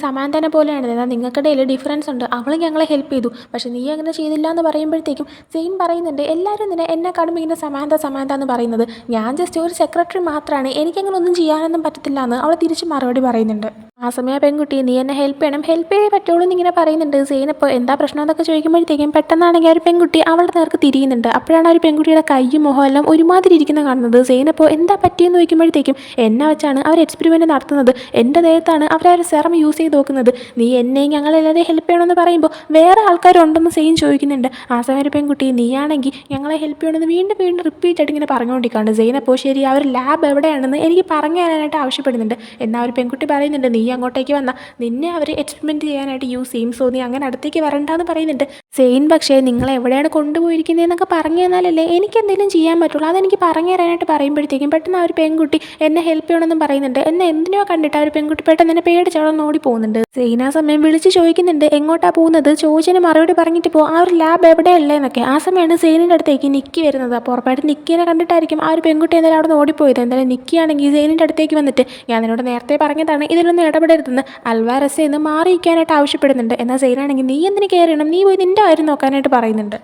സമാന്തനെ പോലെയാണെന്ന്, എന്നാൽ നിങ്ങൾക്കിടയിൽ ഡിഫറൻസ് ഉണ്ട്, അവൾ ഞങ്ങളെ ഹെൽപ്പ് ചെയ്തു പക്ഷേ നീ അങ്ങനെ ചെയ്തില്ല എന്ന് പറയുമ്പോഴത്തേക്കും സെയിൻ പറയുന്നുണ്ട് എല്ലാവരും എന്നെ കാണുമ്പോൾ ഇങ്ങനെ സമാന്ത എന്ന് പറയുന്നത്, ഞാൻ ജസ്റ്റ് ഒരു സെക്രട്ടറി മാത്രമാണ്, എനിക്കങ്ങനെ ഒന്നും ചെയ്യാനൊന്നും പറ്റത്തില്ല എന്ന് അവൾ തിരിച്ച് മറുപടി പറയുന്നുണ്ട്. ആ സമയം പെൺകുട്ടി നീ എന്നെ ഹെൽപ്പ് ചെയ്തേ പറ്റുള്ളൂ എന്നിങ്ങനെ പറയുന്നുണ്ട്. സെയിൻ അപ്പോൾ എന്താ പ്രശ്നം എന്നൊക്കെ ചോദിക്കുമ്പോഴത്തേക്കും പെട്ടെന്നാണെങ്കിൽ ആ ഒരു പെൺകുട്ടി അവളുടെ നേർക്ക് തിരിയുന്നുണ്ട്. അപ്പോഴാണ് ആ ഒരു പെൺകുട്ടിയുടെ കൈയും മുഖം എല്ലാം ഒരുമാതിരി ഇരിക്കുന്ന കാണുന്നത്. സെയിൻ അപ്പോൾ എന്താ പറ്റിയെന്ന് ചോദിക്കുമ്പോഴത്തേക്കും എന്നെ വെച്ചാണ് അവർ എക്സ്പെരിമെൻറ്റ് നടത്തുന്നത്, എൻ്റെ ദേഹത്താണ് അവർ ആ ഒരു സെറം യൂസ് ചെയ്ത് നോക്കുന്നത്, നീ എന്നെയും ഞങ്ങളെല്ലാവരെയും ഹെൽപ്പ് ചെയ്യണമെന്ന് പറയുമ്പോൾ വേറെ ആൾക്കാരുണ്ടെന്ന് സെയിൻ ചോദിക്കുന്നുണ്ട്. ആ സമയം ഒരു പെൺകുട്ടി നീയാണെങ്കിൽ ഞങ്ങളെ ഹെൽപ്പ് ചെയ്യണമെന്ന് വീണ്ടും റിപ്പീറ്റ് ആയിട്ട് ഇങ്ങനെ പറഞ്ഞുകൊണ്ടിരിക്കുകയാണ്. സെയിൻ അപ്പോൾ ശരി ആ ഒരു ലാബ് എവിടെയാണെന്ന് എനിക്ക് പറഞ്ഞു തരാനായിട്ട് ആവശ്യപ്പെടുന്നുണ്ട്. എന്നാൽ ഒരു പെൺകുട്ടി പറയുന്നുണ്ട് നീ അങ്ങോട്ടേക്ക് വന്നാൽ നിന്നെ അവർ എക്സ്പെരിമെൻറ്റ് ചെയ്യാനായിട്ട് യൂസ് ചെയ്യും. സോ നീ അങ്ങനെ അടുത്തേക്ക് വരണ്ടെന്ന് പറയുന്നുണ്ട്. സെയിൻ പക്ഷേ നിങ്ങൾ എവിടെയാണ് കൊണ്ടുപോയിരിക്കുന്നതെന്നൊക്കെ പറഞ്ഞു തന്നാലല്ലേ എനിക്ക് എന്തെങ്കിലും ചെയ്യാൻ പറ്റുള്ളൂ. അതെനിക്ക് പറഞ്ഞു തരാനായിട്ട് പറയുമ്പോഴത്തേക്കും പെട്ടെന്ന് ആ ഒരു പെൺകുട്ടി എന്നെ ഹെൽപ്പ് ചെയ്യണമെന്നും പറയുന്നുണ്ട്. എന്നെ എന്തിനോ കണ്ടിട്ട് ആ ഒരു പെൺകുട്ടി പെട്ടെന്ന് എന്നെ പേടിച്ചവളൊന്ന് ഓടി പോകുന്നുണ്ട്. സെയിൻ ആ സമയം വിളിച്ച് ചോദിക്കുന്നുണ്ട് എങ്ങോട്ടാ പോകുന്നത്, ചോദിച്ചതിന് മറുപടി പറഞ്ഞിട്ട് പോ, ആ ഒരു ലാബ് എവിടെയല്ലേന്നൊക്കെ. ആ സമയമാണ് സെയിനിൻ്റെ അടുത്തേക്ക് നിക്കി വരുന്നത്. അപ്പോൾ ഉറപ്പായിട്ട് നിക്കിനെ കണ്ടിട്ടായിരിക്കും ആ ഒരു പെൺകുട്ടി എന്തായാലും അവിടെ നിന്ന് ഓടിപ്പോയത്. എന്തായാലും നിക്കിയാണെങ്കിൽ സെയിനിൻ്റെ അടുത്തേക്ക് വന്നിട്ട് ഞാൻ നിന്നോട് നേരത്തെ പറഞ്ഞതാണ് ഇതിലൊന്നും ഇടപെടരുതെന്ന് അൽവാരസെ എന്ന് മാറിയിരിക്കാനായിട്ട് ആവശ്യപ്പെടുന്നുണ്ട്. എന്നാൽ സെയിനാണെങ്കിൽ നീ എന്തിന് കയറണം, നീ പോയി നിൻ്റെ കാര്യം നോക്കാനായിട്ട് പറയുന്നുണ്ട്.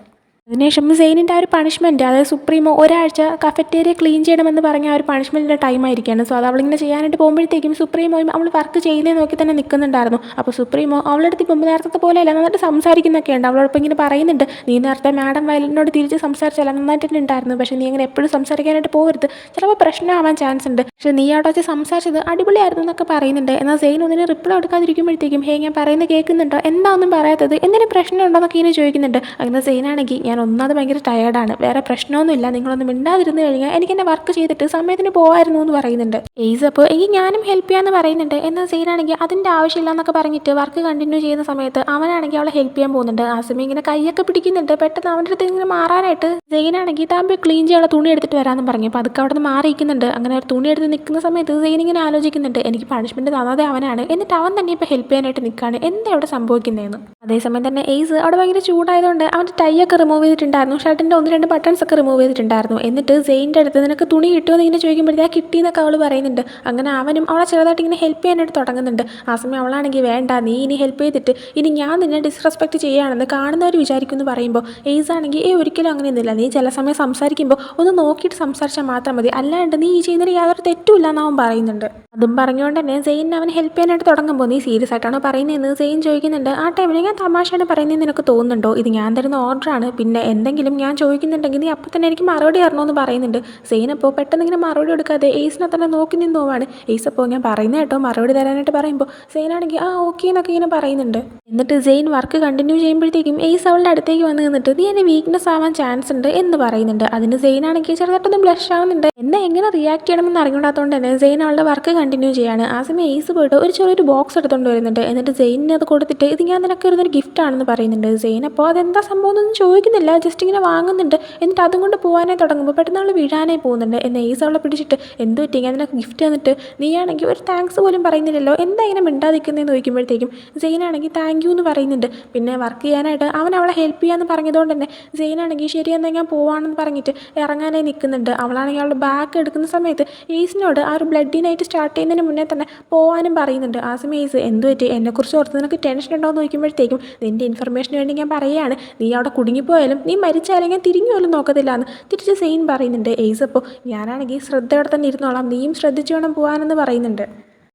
അതിനുശേഷം സെയിനിൻ്റെ ആ ഒരു പണിഷ്മെൻറ്റ്, അതായത് സുപ്രീമോ ഒരാഴ്ച കഫറ്റേരിയ ക്ലീൻ ചെയ്യണമെന്ന് പറഞ്ഞ ആ ഒരു പണിഷ്മെൻറ്റിൻ്റെ ടൈം ആയിരിക്കുകയാണ്. സോ അത് അവളിങ്ങനെ ചെയ്യാനായിട്ട് പോകുമ്പോഴത്തേക്കും സുപ്രീമോയും അവൾ വർക്ക് ചെയ്യുന്നേ നോക്കി തന്നെ നിൽക്കുന്നുണ്ടായിരുന്നു. അപ്പോൾ സുപ്രീമോ അവളുടെ അടുത്ത് ഇപ്പം നേരത്തെ പോലെയല്ല നന്നായിട്ട് സംസാരിക്കുന്നൊക്കെ ഉണ്ട്. അവളോടൊപ്പം ഇങ്ങനെ പറയുന്നുണ്ട് നീ നേരത്തെ മാഡം വയലിനോട് തിരിച്ച് സംസാരിച്ചാൽ നന്നായിട്ട് തന്നെ ഉണ്ടായിരുന്നു, പക്ഷേ നീ അങ്ങനെ എപ്പോഴും സംസാരിക്കാനായിട്ട് പോകരുത്, ചിലപ്പോൾ പ്രശ്നമാവാൻ ചാൻസ് ഉണ്ട്, പക്ഷേ നീ അവിടെ വെച്ച് സംസാരിച്ചത് അടിപൊളിയായിരുന്നു എന്നൊക്കെ പറയുന്നുണ്ട്. എന്നാൽ സെയിൻ ഒന്നിന് റിപ്ലൈ എടുക്കാതിരിക്കുമ്പോഴത്തേക്കും ഹേ ഞാൻ പറയുന്നത് കേൾക്കുന്നുണ്ടോ, എന്താ ഒന്നും പറയാത്തത്, എന്തിനും പ്രശ്നമുണ്ടോ എന്നൊക്കെ ഇങ്ങനെ ചോദിക്കുന്നുണ്ട്. അങ്ങനെ സെയിനാണെങ്കിൽ ഞാൻ ഒന്നാമത് ഭയങ്കര ടയേർഡാണ്, വേറെ പ്രശ്നമൊന്നുമില്ല, നിങ്ങളൊന്നും മിണ്ടാതിരുന്ന് കഴിഞ്ഞാൽ എനിക്ക് എൻ്റെ വർക്ക് ചെയ്തിട്ട് സമയത്തിന് പോകായിരുന്നു എന്ന് പറയുന്നുണ്ട്. എയ്സ് അപ്പോൾ എനിക്ക് ഞാനും ഹെൽപ്പ് ചെയ്യാമെന്ന് പറയുന്നുണ്ട്. എന്നാൽ സെയിനാണെങ്കിൽ അതിൻ്റെ ആവശ്യമില്ല എന്നൊക്കെ പറഞ്ഞിട്ട് വർക്ക് കണ്ടിന്യൂ ചെയ്യുന്ന സമയത്ത് അവനാണെങ്കിൽ അവളെ ഹെൽപ്പ് ചെയ്യാൻ പോകുന്നുണ്ട്. ആ സമയം ഇങ്ങനെ കൈയൊക്കെ പിടിക്കുന്നുണ്ട്. പെട്ടെന്ന് അവൻ്റെ അടുത്ത് ഇങ്ങനെ മാറാനായിട്ട് സെയിനാണെങ്കിൽ താൻ പോയി ക്ലീൻ ചെയ്യാനുള്ള തുണി എടുത്തിട്ട് വരാമെന്ന് പറഞ്ഞു. അപ്പോൾ അതൊക്കെ അവിടെ നിന്ന് മാറിയിരിക്കുന്നുണ്ട്. അങ്ങനെ ഒരു തുണി എടുത്ത് നിൽക്കുന്ന സമയത്ത് സെയിൻ ഇങ്ങനെ ആലോചിക്കുന്നുണ്ട് എനിക്ക് പണിഷ്മെൻറ്റ് തന്നത് അവനാണ്, എന്നിട്ട് അവൻ തന്നെ ഇപ്പോൾ ഹെൽപ്പ് ചെയ്യാനായിട്ട് നിൽക്കുകയാണ്, എന്താ അവിടെ സംഭവിക്കുന്നതെന്ന്. അതേസമയം തന്നെ എയ്സ് അവിടെ ഭയങ്കര ചൂടായതുകൊണ്ട് അവൻ്റെ ടൈയൊക്കെ റിമൂവ് ചെയ്തിട്ടുണ്ടായിരുന്നു, ഷർട്ടിൻ്റെ 1-2 ബട്ടൺസ് ഒക്കെ റിമൂവ് ചെയ്തിട്ടുണ്ടായിരുന്നു. എന്നിട്ട് സെയിൻ്റെ അടുത്ത് നിനക്ക് തുണി കിട്ടുമോ എന്ന് ഇങ്ങനെ ചോദിക്കുമ്പോഴത്തേ ആ കിട്ടിയെന്നൊക്കെ അവൾ പറയുന്നുണ്ട്. അങ്ങനെ അവനും അവളെ ചെറുതായിട്ട് ഇങ്ങനെ ഹെൽപ്പ് ചെയ്യാനായിട്ട് തുടങ്ങുന്നുണ്ട്. ആ സമയം അവളാണെങ്കിൽ വേണ്ട, നീ ഇനി ഹെൽപ്പ് ചെയ്തിട്ട് ഇനി ഞാൻ നിന്നെ ഡിസ്റെസ്പെക്റ്റ് ചെയ്യുകയാണെന്ന് കാണുന്നവർ വിചാരിക്കുമെന്ന് പറയുമ്പോൾ എയ്സ് ആണെങ്കിൽ ഒരിക്കലും അങ്ങനെയൊന്നുമില്ല, നീ ചില സമയം സംസാരിക്കുമ്പോൾ ഒന്ന് നോക്കിയിട്ട് സംസാരിച്ചാൽ മാത്രം മതി, അല്ലാണ്ട് നീ ഈ ചെയ്യുന്നതിൽ യാതൊരു തെറ്റുമില്ല എന്ന് അവൻ പറയുന്നുണ്ട്. അതും പറഞ്ഞുകൊണ്ട് തന്നെ സെയിൻ അവൻ ഹെൽപ്പ് ചെയ്യാനായിട്ട് തുടങ്ങുമ്പോൾ നീ സീരിയസ് ആയിട്ടാണോ പറയുന്നതെന്ന് സെയിൻ ചോദിക്കുന്നുണ്ട്. ആ ടൈമിൽ ഞാൻ തമാശയാണ് പറയുന്നതെന്ന് നിനക്ക് തോന്നുന്നുണ്ടോ, ഇത് ഞാൻ തരുന്ന ഓർഡറാണ്, പിന്നെ എന്തെങ്കിലും ഞാൻ ചോദിക്കുന്നുണ്ടെങ്കിൽ നീ അപ്പോൾ തന്നെ എനിക്ക് മറുപടി തരണമെന്ന് പറയുന്നുണ്ട്. സെയിൻ അപ്പോൾ പെട്ടെന്ന് ഇങ്ങനെ മറുപടി കൊടുക്കാതെ എയ്സിനെ തന്നെ നോക്കി നിന്ന് പോവാണ്. എയ്സ് അപ്പോൾ ഞാൻ പറയുന്നത് കേട്ടോ മറുപടി തരാനായിട്ട് പറയുമ്പോൾ സെയിനാണെങ്കിൽ ആ ഓക്കെ എന്നൊക്കെ ഇങ്ങനെ പറയുന്നുണ്ട്. എന്നിട്ട് സെയിൻ വർക്ക് കണ്ടിന്യൂ ചെയ്യുമ്പോഴത്തേക്കും എയ്സ് അവളുടെ അടുത്തേക്ക് വന്ന് നിന്നിട്ട് നീ എന്നെ വീക്ക്നെസ് ആവാൻ ചാൻസ് ഉണ്ട് എന്ന് പറയുന്നുണ്ട്. അതിന് സെയിനാണെങ്കിൽ ചെറുതായിട്ടൊന്ന് ബ്ലഷ് ആവുന്നുണ്ട്. എന്നെ എങ്ങനെ റിയാക്ട് ചെയ്യണമെന്ന് അറിഞ്ഞൂടാത്തതുകൊണ്ട് തന്നെ സെയിൻ അവളുടെ വർക്ക് കണ്ടിന്യൂ ചെയ്യാണ്. ആ സമയം എയ്സ് പോയിട്ട് ഒരു ചെറിയൊരു ബോക്സ് എടുത്തുകൊണ്ട് വരുന്നുണ്ട്. എന്നിട്ട് സെയിനിന് അത് കൊടുത്തിട്ട് ഇത് ഞാൻ നിനക്ക് ഒരു ഗിഫ്റ്റ് ആണെന്ന് പറയുന്നുണ്ട്. സെയിൻ അപ്പോൾ അതെന്താ സംഭവം എന്നൊന്നും ചോദിക്കുന്നില്ല, ജസ്റ്റ് ഇങ്ങനെ വാങ്ങുന്നുണ്ട്. എന്നിട്ട് അതും കൊണ്ട് പോകാനായി തുടങ്ങുമ്പോൾ പെട്ടെന്ന് അവൾ വീഴാനായി പോകുന്നുണ്ട്. എന്നാൽ എയ്സ് അവളെ പിടിച്ചിട്ട് എന്ത് പറ്റി, ഞാൻ നിനക്ക് ഗിഫ്റ്റ് തന്നിട്ട് നീയാണെങ്കിൽ ഒരു താങ്ക്സ് പോലും പറയുന്നില്ലല്ലോ, എന്താ ഇങ്ങനെ മിണ്ടാതിരിക്കുന്നതെന്ന് ചോദിക്കുമ്പോഴത്തേക്കും സെയിനാണെങ്കിൽ താങ്ക് യു എന്ന് പറയുന്നുണ്ട്. പിന്നെ വർക്ക് ചെയ്യാനായിട്ട് അവൻ അവളെ ഹെൽപ്പ് ചെയ്യാമെന്ന് പറഞ്ഞതുകൊണ്ട് തന്നെ സെയിനാണെങ്കിൽ ശരിയെന്നാൽ ഞാൻ പോവാണെന്ന് പറഞ്ഞിട്ട് ഇറങ്ങാനായി നിൽക്കുന്നുണ്ട്. അവളാണെങ്കിൽ അവളുടെ ബാഗ് എടുക്കുന്ന സമയത്ത് എയ്സിനോട് ആ ഒരു ബ്ലഡി നൈറ്റ് സ്റ്റാർട്ട് ചെയ്യുന്നതിന് മുന്നേ തന്നെ പോകാനും പറയുന്നുണ്ട്. ആ സമയം എയ്സ് എന്ത് പറ്റി, എന്നെക്കുറിച്ച് ഓർത്ത് നിനക്ക് ടെൻഷൻ ഉണ്ടോ എന്ന് ചോദിക്കുമ്പോഴത്തേക്കും നിൻ്റെ ഇൻഫർമേഷന് വേണ്ടി ഞാൻ പറയുകയാണ്, നീ അവിടെ കുടുങ്ങിപ്പോയാലും നീ മരിച്ചാലും ഞാൻ തിരിഞ്ഞു പോലും നോക്കത്തില്ല എന്ന് തിരിച്ച് സെയിൻ പറയുന്നുണ്ട്. എയ്സ് അപ്പോൾ ഞാനാണെങ്കിൽ ശ്രദ്ധയോടെ തന്നെ ഇരുന്നോളാം, നീയും ശ്രദ്ധിച്ചു വേണം പോകാനെന്ന് പറയുന്നുണ്ട്.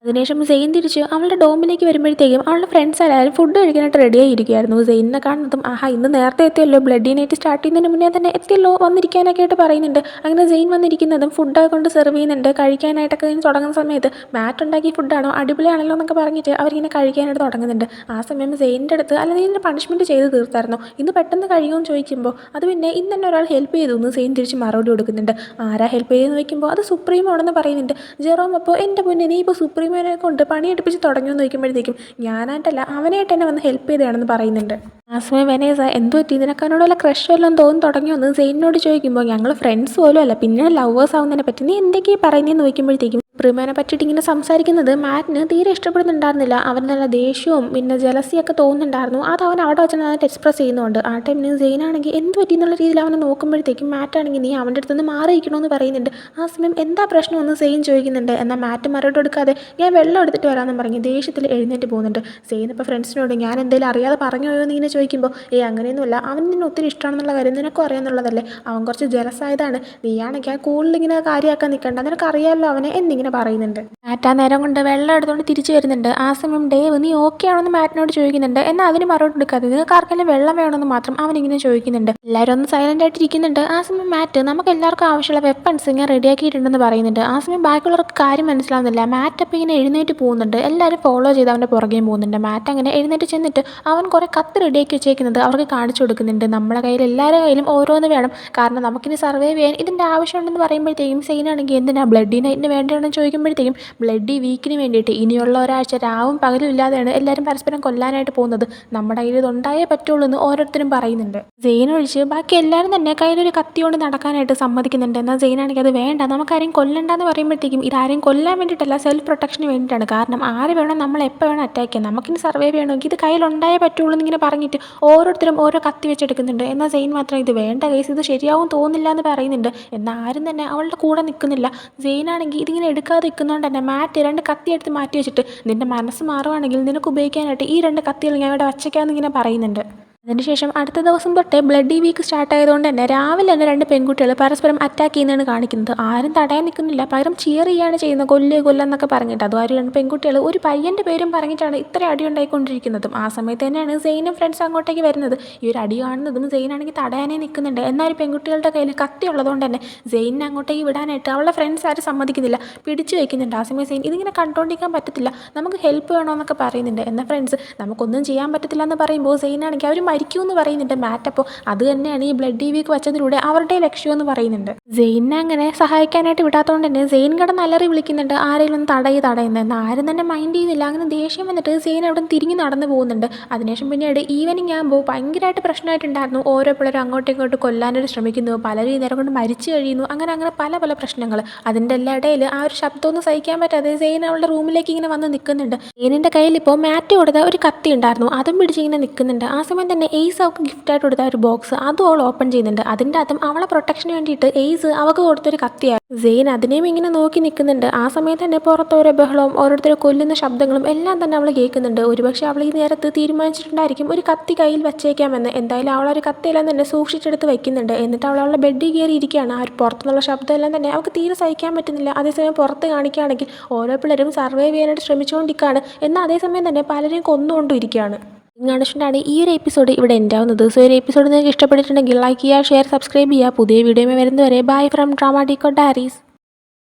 അതിനുശേഷം സെയിൻ തിരിച്ച് അവളുടെ ഡോമിലേക്ക് വരുമ്പോഴത്തേക്കും അവളുടെ ഫ്രണ്ട്സ് എല്ലാവരും ഫുഡ് കഴിക്കാനായിട്ട് റെഡിയായി ഇരിക്കുകയായിരുന്നു. സെയിനിനെ കാണുന്നതും ആഹാ ഇന്ന് നേരത്തെ എത്തിയല്ലോ, ബ്ലഡി നൈറ്റ് സ്റ്റാർട്ട് ചെയ്യുന്നതിന് മുന്നേ തന്നെ എത്തിയല്ലോ, വന്നിരിക്കാനൊക്കെ ആയിട്ട് പറയുന്നുണ്ട്. അങ്ങനെ സെയിൻ വന്നിരിക്കുന്നതും ഫുഡൊക്കെ കൊണ്ട് സെർവ് ചെയ്യുന്നുണ്ട്. കഴിക്കാനായിട്ടൊക്കെ തുടങ്ങുന്ന സമയത്ത് മാറ്റ് ഉണ്ടാക്കിയ ഫുഡാണോ അടിപൊളിയാണല്ലോ എന്നൊക്കെ പറഞ്ഞിട്ട് അവരിങ്ങനെ കഴിക്കാനായിട്ട് തുടങ്ങുന്നുണ്ട്. ആ സമയം സെയിൻ്റെ അടുത്ത് അല്ലെങ്കിൽ ഇതിൻ്റെ പണിഷ്മെൻറ്റ് ചെയ്ത് തീർത്തായിരുന്നു, ഇന്ന് പെട്ടെന്ന് കഴിയുമെന്ന് ചോദിക്കുമ്പോൾ അത് പിന്നെ ഇന്ന് തന്നെ ഒരാൾ ഹെൽപ്പ് ചെയ്തു എന്ന് സെയിൻ തിരിച്ച് മറുപടി കൊടുക്കുന്നുണ്ട്. ആരാ ഹെൽപ്പ് ചെയ്തെന്ന് ചോദിക്കുമ്പോൾ അത് സുപ്രീമോ ആണെന്ന് പറയുന്നുണ്ട്. ജെറോം അപ്പോൾ എൻ്റെ മുന്നേ നീ ഇപ്പോൾ സുപ്രീമോനെ കൊണ്ട് പണിയെടുപ്പിച്ച് തുടങ്ങിയെന്ന് ചോദിക്കുമ്പോഴത്തേക്കും ഞാനായിട്ടല്ല അവനായിട്ട് തന്നെ വന്ന് ഹെൽപ്പ് ചെയ്തതാണെന്ന് പറയുന്നുണ്ട്. ആ സമയം വെനേസ എന്തോ പറ്റി, നിനക്കതിനോട് വല്ല ക്രഷ് വല്ലതും തോന്നി തുടങ്ങിയെന്ന് സെയിനോട് ചോദിക്കുമ്പോൾ ഞങ്ങൾ ഫ്രണ്ട്സ് പോലും അല്ല, പിന്നെ ലവേഴ്സ് ആവുന്നതിനെ പറ്റി നീ എന്തൊക്കെയാണ് പറയുന്നതെന്ന് ചോദിക്കുമ്പോഴത്തേക്കും പ്രിമേനെ പറ്റിയിട്ട് ഇങ്ങനെ സംസാരിക്കുന്നത് മാറ്റിന് തീരെ ഇഷ്ടപ്പെടുന്നുണ്ടായിരുന്നില്ല. അവൻ നല്ല ദേഷ്യവും പിന്നെ ജലസിയൊക്കെ തോന്നുന്നുണ്ടായിരുന്നു. അത് അവൻ അവിടെ വെച്ച് നന്നായിട്ട് എക്സ്പ്രസ് ചെയ്യുന്നുണ്ട്. ആ ടൈമിന് സെയിനാണെങ്കിൽ എന്ത് പറ്റി എന്നുള്ള രീതിയിൽ അവനെ നോക്കുമ്പോഴത്തേക്കും മാറ്റാണെങ്കിൽ നീ അവൻ്റെ അടുത്ത് നിന്ന് മാറിയിരിക്കണമെന്ന് പറയുന്നുണ്ട്. ആ സമയം എന്താ പ്രശ്നമെന്ന് സെയിൻ ചോദിക്കുന്നുണ്ട്. എന്നാൽ മാറ്റ് മറുപടി കൊടുക്കാതെ ഞാൻ വെള്ളം എടുത്തിട്ട് വരാമെന്ന് പറഞ്ഞ് ദേഷ്യത്തിൽ എഴുന്നേറ്റ് പോകുന്നുണ്ട്. സെയിൻ ഇപ്പോൾ ഫ്രണ്ട്സിനോട് ഞാൻ എന്തെങ്കിലും അറിയാതെ പറഞ്ഞു പോയോ എന്ന് ഇങ്ങനെ ചോദിക്കുമ്പോൾ അങ്ങനെയൊന്നുമില്ല, അവൻ നിന്നെ ഒത്തിരി ഇഷ്ടമാണെന്നുള്ള കാര്യം നിനക്കും അറിയാമെന്നുള്ളതല്ലേ, അവൻ കുറച്ച് ജലസായതാണ്, നീയാണെങ്കിൽ ആ കൂടുതൽ ഇങ്ങനെ കാര്യമാക്കാൻ നിൽക്കണ്ട, നിനക്കറിയാമല്ലോ അവനെ എന്നിങ്ങനെ പറയുന്നുണ്ട്. മാറ്റ് ആ നേരം കൊണ്ട് വെള്ളം എടുത്തുകൊണ്ട് തിരിച്ചു വരുന്നുണ്ട്. ആ സമയം ഡേവ് നീ ഓക്കെ ആണെന്ന് മാറ്റിനോട് ചോദിക്കുന്നുണ്ട്. എന്നാൽ അതിന് മറുപടി എടുക്കാതെ നിങ്ങൾക്ക് ആർക്കെങ്കിലും വെള്ളം വേണമെന്ന് മാത്രം അവനിങ്ങനെ ചോദിക്കുന്നുണ്ട്. എല്ലാവരും ഒന്ന് സൈലന്റ് ആയിട്ട് ഇരിക്കുന്നുണ്ട്. ആ സമയം മാറ്റ് നമുക്ക് എല്ലാവർക്കും ആവശ്യമുള്ള വെപ്പൺസ് ഞാൻ റെഡിയാക്കിയിട്ടുണ്ടെന്ന് പറയുന്നുണ്ട്. ആ സമയം ബാക്കിയുള്ളവർക്ക് കാര്യം മനസ്സിലാവുന്നില്ല. മാറ്റ് അപ്പം ഇങ്ങനെ എഴുന്നേറ്റ് പോകുന്നുണ്ട്. എല്ലാവരും ഫോളോ ചെയ്ത് അവൻ്റെ പുറകെയും പോകുന്നുണ്ട്. മാറ്റ് അങ്ങനെ എഴുന്നേറ്റ് ചെന്നിട്ട് അവൻ കുറേ കത്ത് റെഡിയാക്കി വെച്ചേക്കുന്നത് അവർക്ക് കാണിച്ചു കൊടുക്കുന്നുണ്ട്. നമ്മുടെ കയ്യിൽ എല്ലാവരുടെ കയ്യിലും ഓരോന്ന് വേണം, കാരണം നമുക്കിനി സർവൈവ് ചെയ്യാൻ ഇതിൻ്റെ ആവശ്യമുണ്ടെന്ന് പറയുമ്പോഴത്തേക്കും സെയിനാണെങ്കിൽ എന്തിനാ ബ്ലഡി നൈറ്റിന് വേണ്ടിയാണെന്ന് ചോദിക്കുമ്പോഴത്തേക്കും ബ്ലഡി വീക്കിന് വേണ്ടിയിട്ട് ഇനിയുള്ള ഒരാഴ്ച രാവും പകലും ഇല്ലാതെയാണ് എല്ലാവരും പരസ്പരം കൊല്ലാനായിട്ട് പോകുന്നത്. നമ്മുടെ കയ്യിൽ ഇതുണ്ടായേ പറ്റുള്ളൂ എന്ന് ഓരോരുത്തരും പറയുന്നുണ്ട്. സെയിൻ ഒഴിച്ച് ബാക്കി എല്ലാവരും തന്നെ കയ്യിലൊരു കത്തി കൊണ്ട് നടക്കാനായിട്ട് സമ്മതിക്കുന്നുണ്ട്. എന്നാൽ സെയിനാണെങ്കിൽ അത് വേണ്ട, നമുക്കാരെയും കൊല്ലണ്ടെന്ന് പറയുമ്പോഴത്തേക്കും ഇതാരെയും കൊല്ലാൻ വേണ്ടിയിട്ടല്ല, സെൽഫ് പ്രൊട്ടക്ഷന് വേണ്ടിയിട്ടാണ്. കാരണം ആര് വേണം, നമ്മൾ എപ്പോൾ വേണം അറ്റാക്ക് ചെയ്യാം, നമുക്കിനി സർവൈവ് ചെയ്യണമെങ്കിൽ ഇത് കയ്യിലുണ്ടായേ പറ്റുള്ളൂ എന്നിങ്ങനെ പറഞ്ഞിട്ട് ഓരോരുത്തരും ഓരോ കത്തി വെച്ചെടുക്കുന്നുണ്ട്. എന്നാൽ സെയിൻ മാത്രം ഇത് വേണ്ട കേസ്, ഇത് ശരിയാവും തോന്നില്ല എന്ന് പറയുന്നുണ്ട്. എന്നാൽ ആരും തന്നെ അവളുടെ കൂടെ നിൽക്കുന്നില്ല. സെയിനാണെങ്കിൽ ഇതിങ്ങനെ എടുക്കാതെ നിൽക്കുന്നതുകൊണ്ട് തന്നെ മാറ്റ് 2 കത്തി എടുത്ത് മാറ്റി വെച്ചിട്ട് നിന്റെ മനസ്സ് മാറുവാണെങ്കിൽ നിനക്ക് ഉപയോഗിക്കാനായിട്ട് ഈ 2 കത്തികൾ ഞാൻ ഇവിടെ വച്ചേക്കാമെന്നിങ്ങനെ പറയുന്നുണ്ട്. അതിനുശേഷം അടുത്ത ദിവസം തൊട്ടേ ബ്ലഡി വീക്ക് സ്റ്റാർട്ട് ആയതുകൊണ്ട് തന്നെ രാവിലെ തന്നെ 2 പെൺകുട്ടികൾ പരസ്പരം അറ്റാക്ക് ചെയ്യുന്നതാണ് കാണിക്കുന്നത്. ആരും തടയാൻ നിൽക്കുന്നില്ല, പകരം ചിയർ ചെയ്യാണ് ചെയ്യുന്നത്, കൊല്ലെന്നൊക്കെ പറഞ്ഞിട്ട്. അതും 2 പെൺകുട്ടികൾ ഒരു പയ്യൻ്റെ പേരും പറഞ്ഞിട്ടാണ് ഇത്ര അടി ഉണ്ടായിക്കൊണ്ടിരിക്കുന്നതും. ആ സമയത്ത് തന്നെയാണ് സെയിനും ഫ്രണ്ട്സ് അങ്ങോട്ടേക്ക് വരുന്നത്. ഈ ഒരു അടി കാണുന്നതും സെയിനാണെങ്കിൽ തടയാനേ നിൽക്കുന്നുണ്ട്. എന്നാൽ പെൺകുട്ടികളുടെ കയ്യിൽ കത്തി ഉള്ളതുകൊണ്ട് തന്നെ സെയിനിനെ അങ്ങോട്ടേക്ക് വിടാനായിട്ട് അവളുടെ ഫ്രണ്ട്സ് ആരും സമ്മതിക്കുന്നില്ല, പിടിച്ചു വയ്ക്കുന്നുണ്ട്. ആ സമയം സെയിൻ ഇതിങ്ങനെ കണ്ടുകൊണ്ടിരിക്കാൻ പറ്റത്തില്ല, നമുക്ക് ഹെൽപ്പ് വേണമെന്നൊക്കെ പറയുന്നുണ്ട്. എന്നാൽ ഫ്രണ്ട്സ് നമുക്കൊന്നും ചെയ്യാൻ പറ്റത്തില്ല എന്ന് പറയുമ്പോൾ സെയിനാണെങ്കിൽ അവർ മരിക്കുമെന്ന് പറയുന്നുണ്ട് മാറ്റ്. അപ്പോൾ അത് തന്നെയാണ് ഈ ബ്ലഡി വീക്ക് വെച്ചതിലൂടെ അവരുടെ ലക്ഷ്യമെന്ന് പറയുന്നുണ്ട്. സെയിനെ അങ്ങനെ സഹായിക്കാനായിട്ട് വിടാത്തതുകൊണ്ട് തന്നെ സെയിൻ കിടന്ന് അലറി വിളിക്കുന്നുണ്ട്, ആരെങ്കിലും ഒന്ന് തടയുന്നത്. എന്നാൽ ആരും തന്നെ മൈൻഡ് ചെയ്യുന്നില്ല. അങ്ങനെ ദേഷ്യം വന്നിട്ട് സെയിൻ അവിടെ തിരിഞ്ഞ് നടന്നു പോകുന്നുണ്ട്. അതിനുശേഷം പിന്നീട് ഈവനിങ് ആകുമ്പോൾ ഭയങ്കരമായിട്ട് പ്രശ്നമായിട്ടുണ്ടായിരുന്നു. ഓരോ പിള്ളേരും അങ്ങോട്ടും ഇങ്ങോട്ടും കൊല്ലാനായിട്ട് ശ്രമിക്കുന്നു, പലരും ഈ നേരം കൊണ്ട് മരിച്ചു കഴിയുന്നു. അങ്ങനെ പല പ്രശ്നങ്ങൾ. അതിൻ്റെ എല്ലാ ഇടയിൽ ആ ഒരു ശബ്ദമൊന്നും സഹിക്കാൻ പറ്റാതെ സെയിൻ അവളുടെ റൂമിലേക്ക് ഇങ്ങനെ വന്ന് നിൽക്കുന്നുണ്ട്. സെയിനിൻ്റെ കയ്യിൽ ഇപ്പോൾ മാറ്റ് കൊടുത്ത ഒരു കത്തി ഉണ്ടായിരുന്നു, അതും പിടിച്ചിങ്ങനെ നിൽക്കുന്നുണ്ട്. ആ സമയം തന്നെ എയ്സ് അവൾക്ക് ഗിഫ്റ്റായിട്ട് കൊടുത്ത ഒരു ബോക്സ് അതും അവൾ ഓപ്പൺ ചെയ്യുന്നുണ്ട്. അതിൻ്റെ അതും അവളെ പ്രൊട്ടക്ഷന് വേണ്ടിയിട്ട് എയ്സ് അവൾക്ക് കൊടുത്തൊരു കത്തിയായിരുന്നു. സെയിൻ അതിനെയും ഇങ്ങനെ നോക്കി നിൽക്കുന്നുണ്ട്. ആ സമയത്ത് തന്നെ പുറത്ത് ഓരോ ബഹളവും ഓരോരുത്തരെ കൊല്ലുന്ന ശബ്ദങ്ങളും എല്ലാം തന്നെ അവൾ കേൾക്കുന്നുണ്ട്. ഒരുപക്ഷെ അവൾ ഈ നേരത്ത് തീരുമാനിച്ചിട്ടുണ്ടായിരിക്കും ഒരു കത്തി കയ്യിൽ വെച്ചേക്കാമെന്ന്. എന്തായാലും അവളൊരു കത്തിയെല്ലാം തന്നെ സൂക്ഷിച്ചെടുത്ത് വെക്കുന്നുണ്ട്. എന്നിട്ട് അവളുടെ ബെഡിൽ കയറി ഇരിക്കുകയാണ്. ആ ഒരു പുറത്തുനിന്നുള്ള ശബ്ദമെല്ലാം തന്നെ അവൾക്ക് തീരെ സഹിക്കാൻ പറ്റുന്നില്ല. അതേസമയം പുറത്ത് കാണിക്കുകയാണെങ്കിൽ ഓരോ പിള്ളേരും സർവൈവ് ചെയ്യാനായിട്ട് ശ്രമിച്ചുകൊണ്ടിരിക്കുകയാണ്. എന്നാൽ അതേസമയം തന്നെ പലരെയും കൊന്നുകൊണ്ടും ഇരിക്കുകയാണ്. ഇങ്ങനെയാണ് ഈ ഒരു എപ്പിസോഡ് ഇവിടെ എൻഡ് ആവുന്നത്. സോ ഒരു എപ്പിസോഡ് നിങ്ങൾക്ക് ഇഷ്ടപ്പെട്ടിട്ടുണ്ടെങ്കിൽ ലൈക്ക് ചെയ്യുക, ഷെയർ, സബ്സ്ക്രൈബ് ചെയ്യുക. പുതിയ വീഡിയോ വരുന്നവരെ bye from drama decode diaries.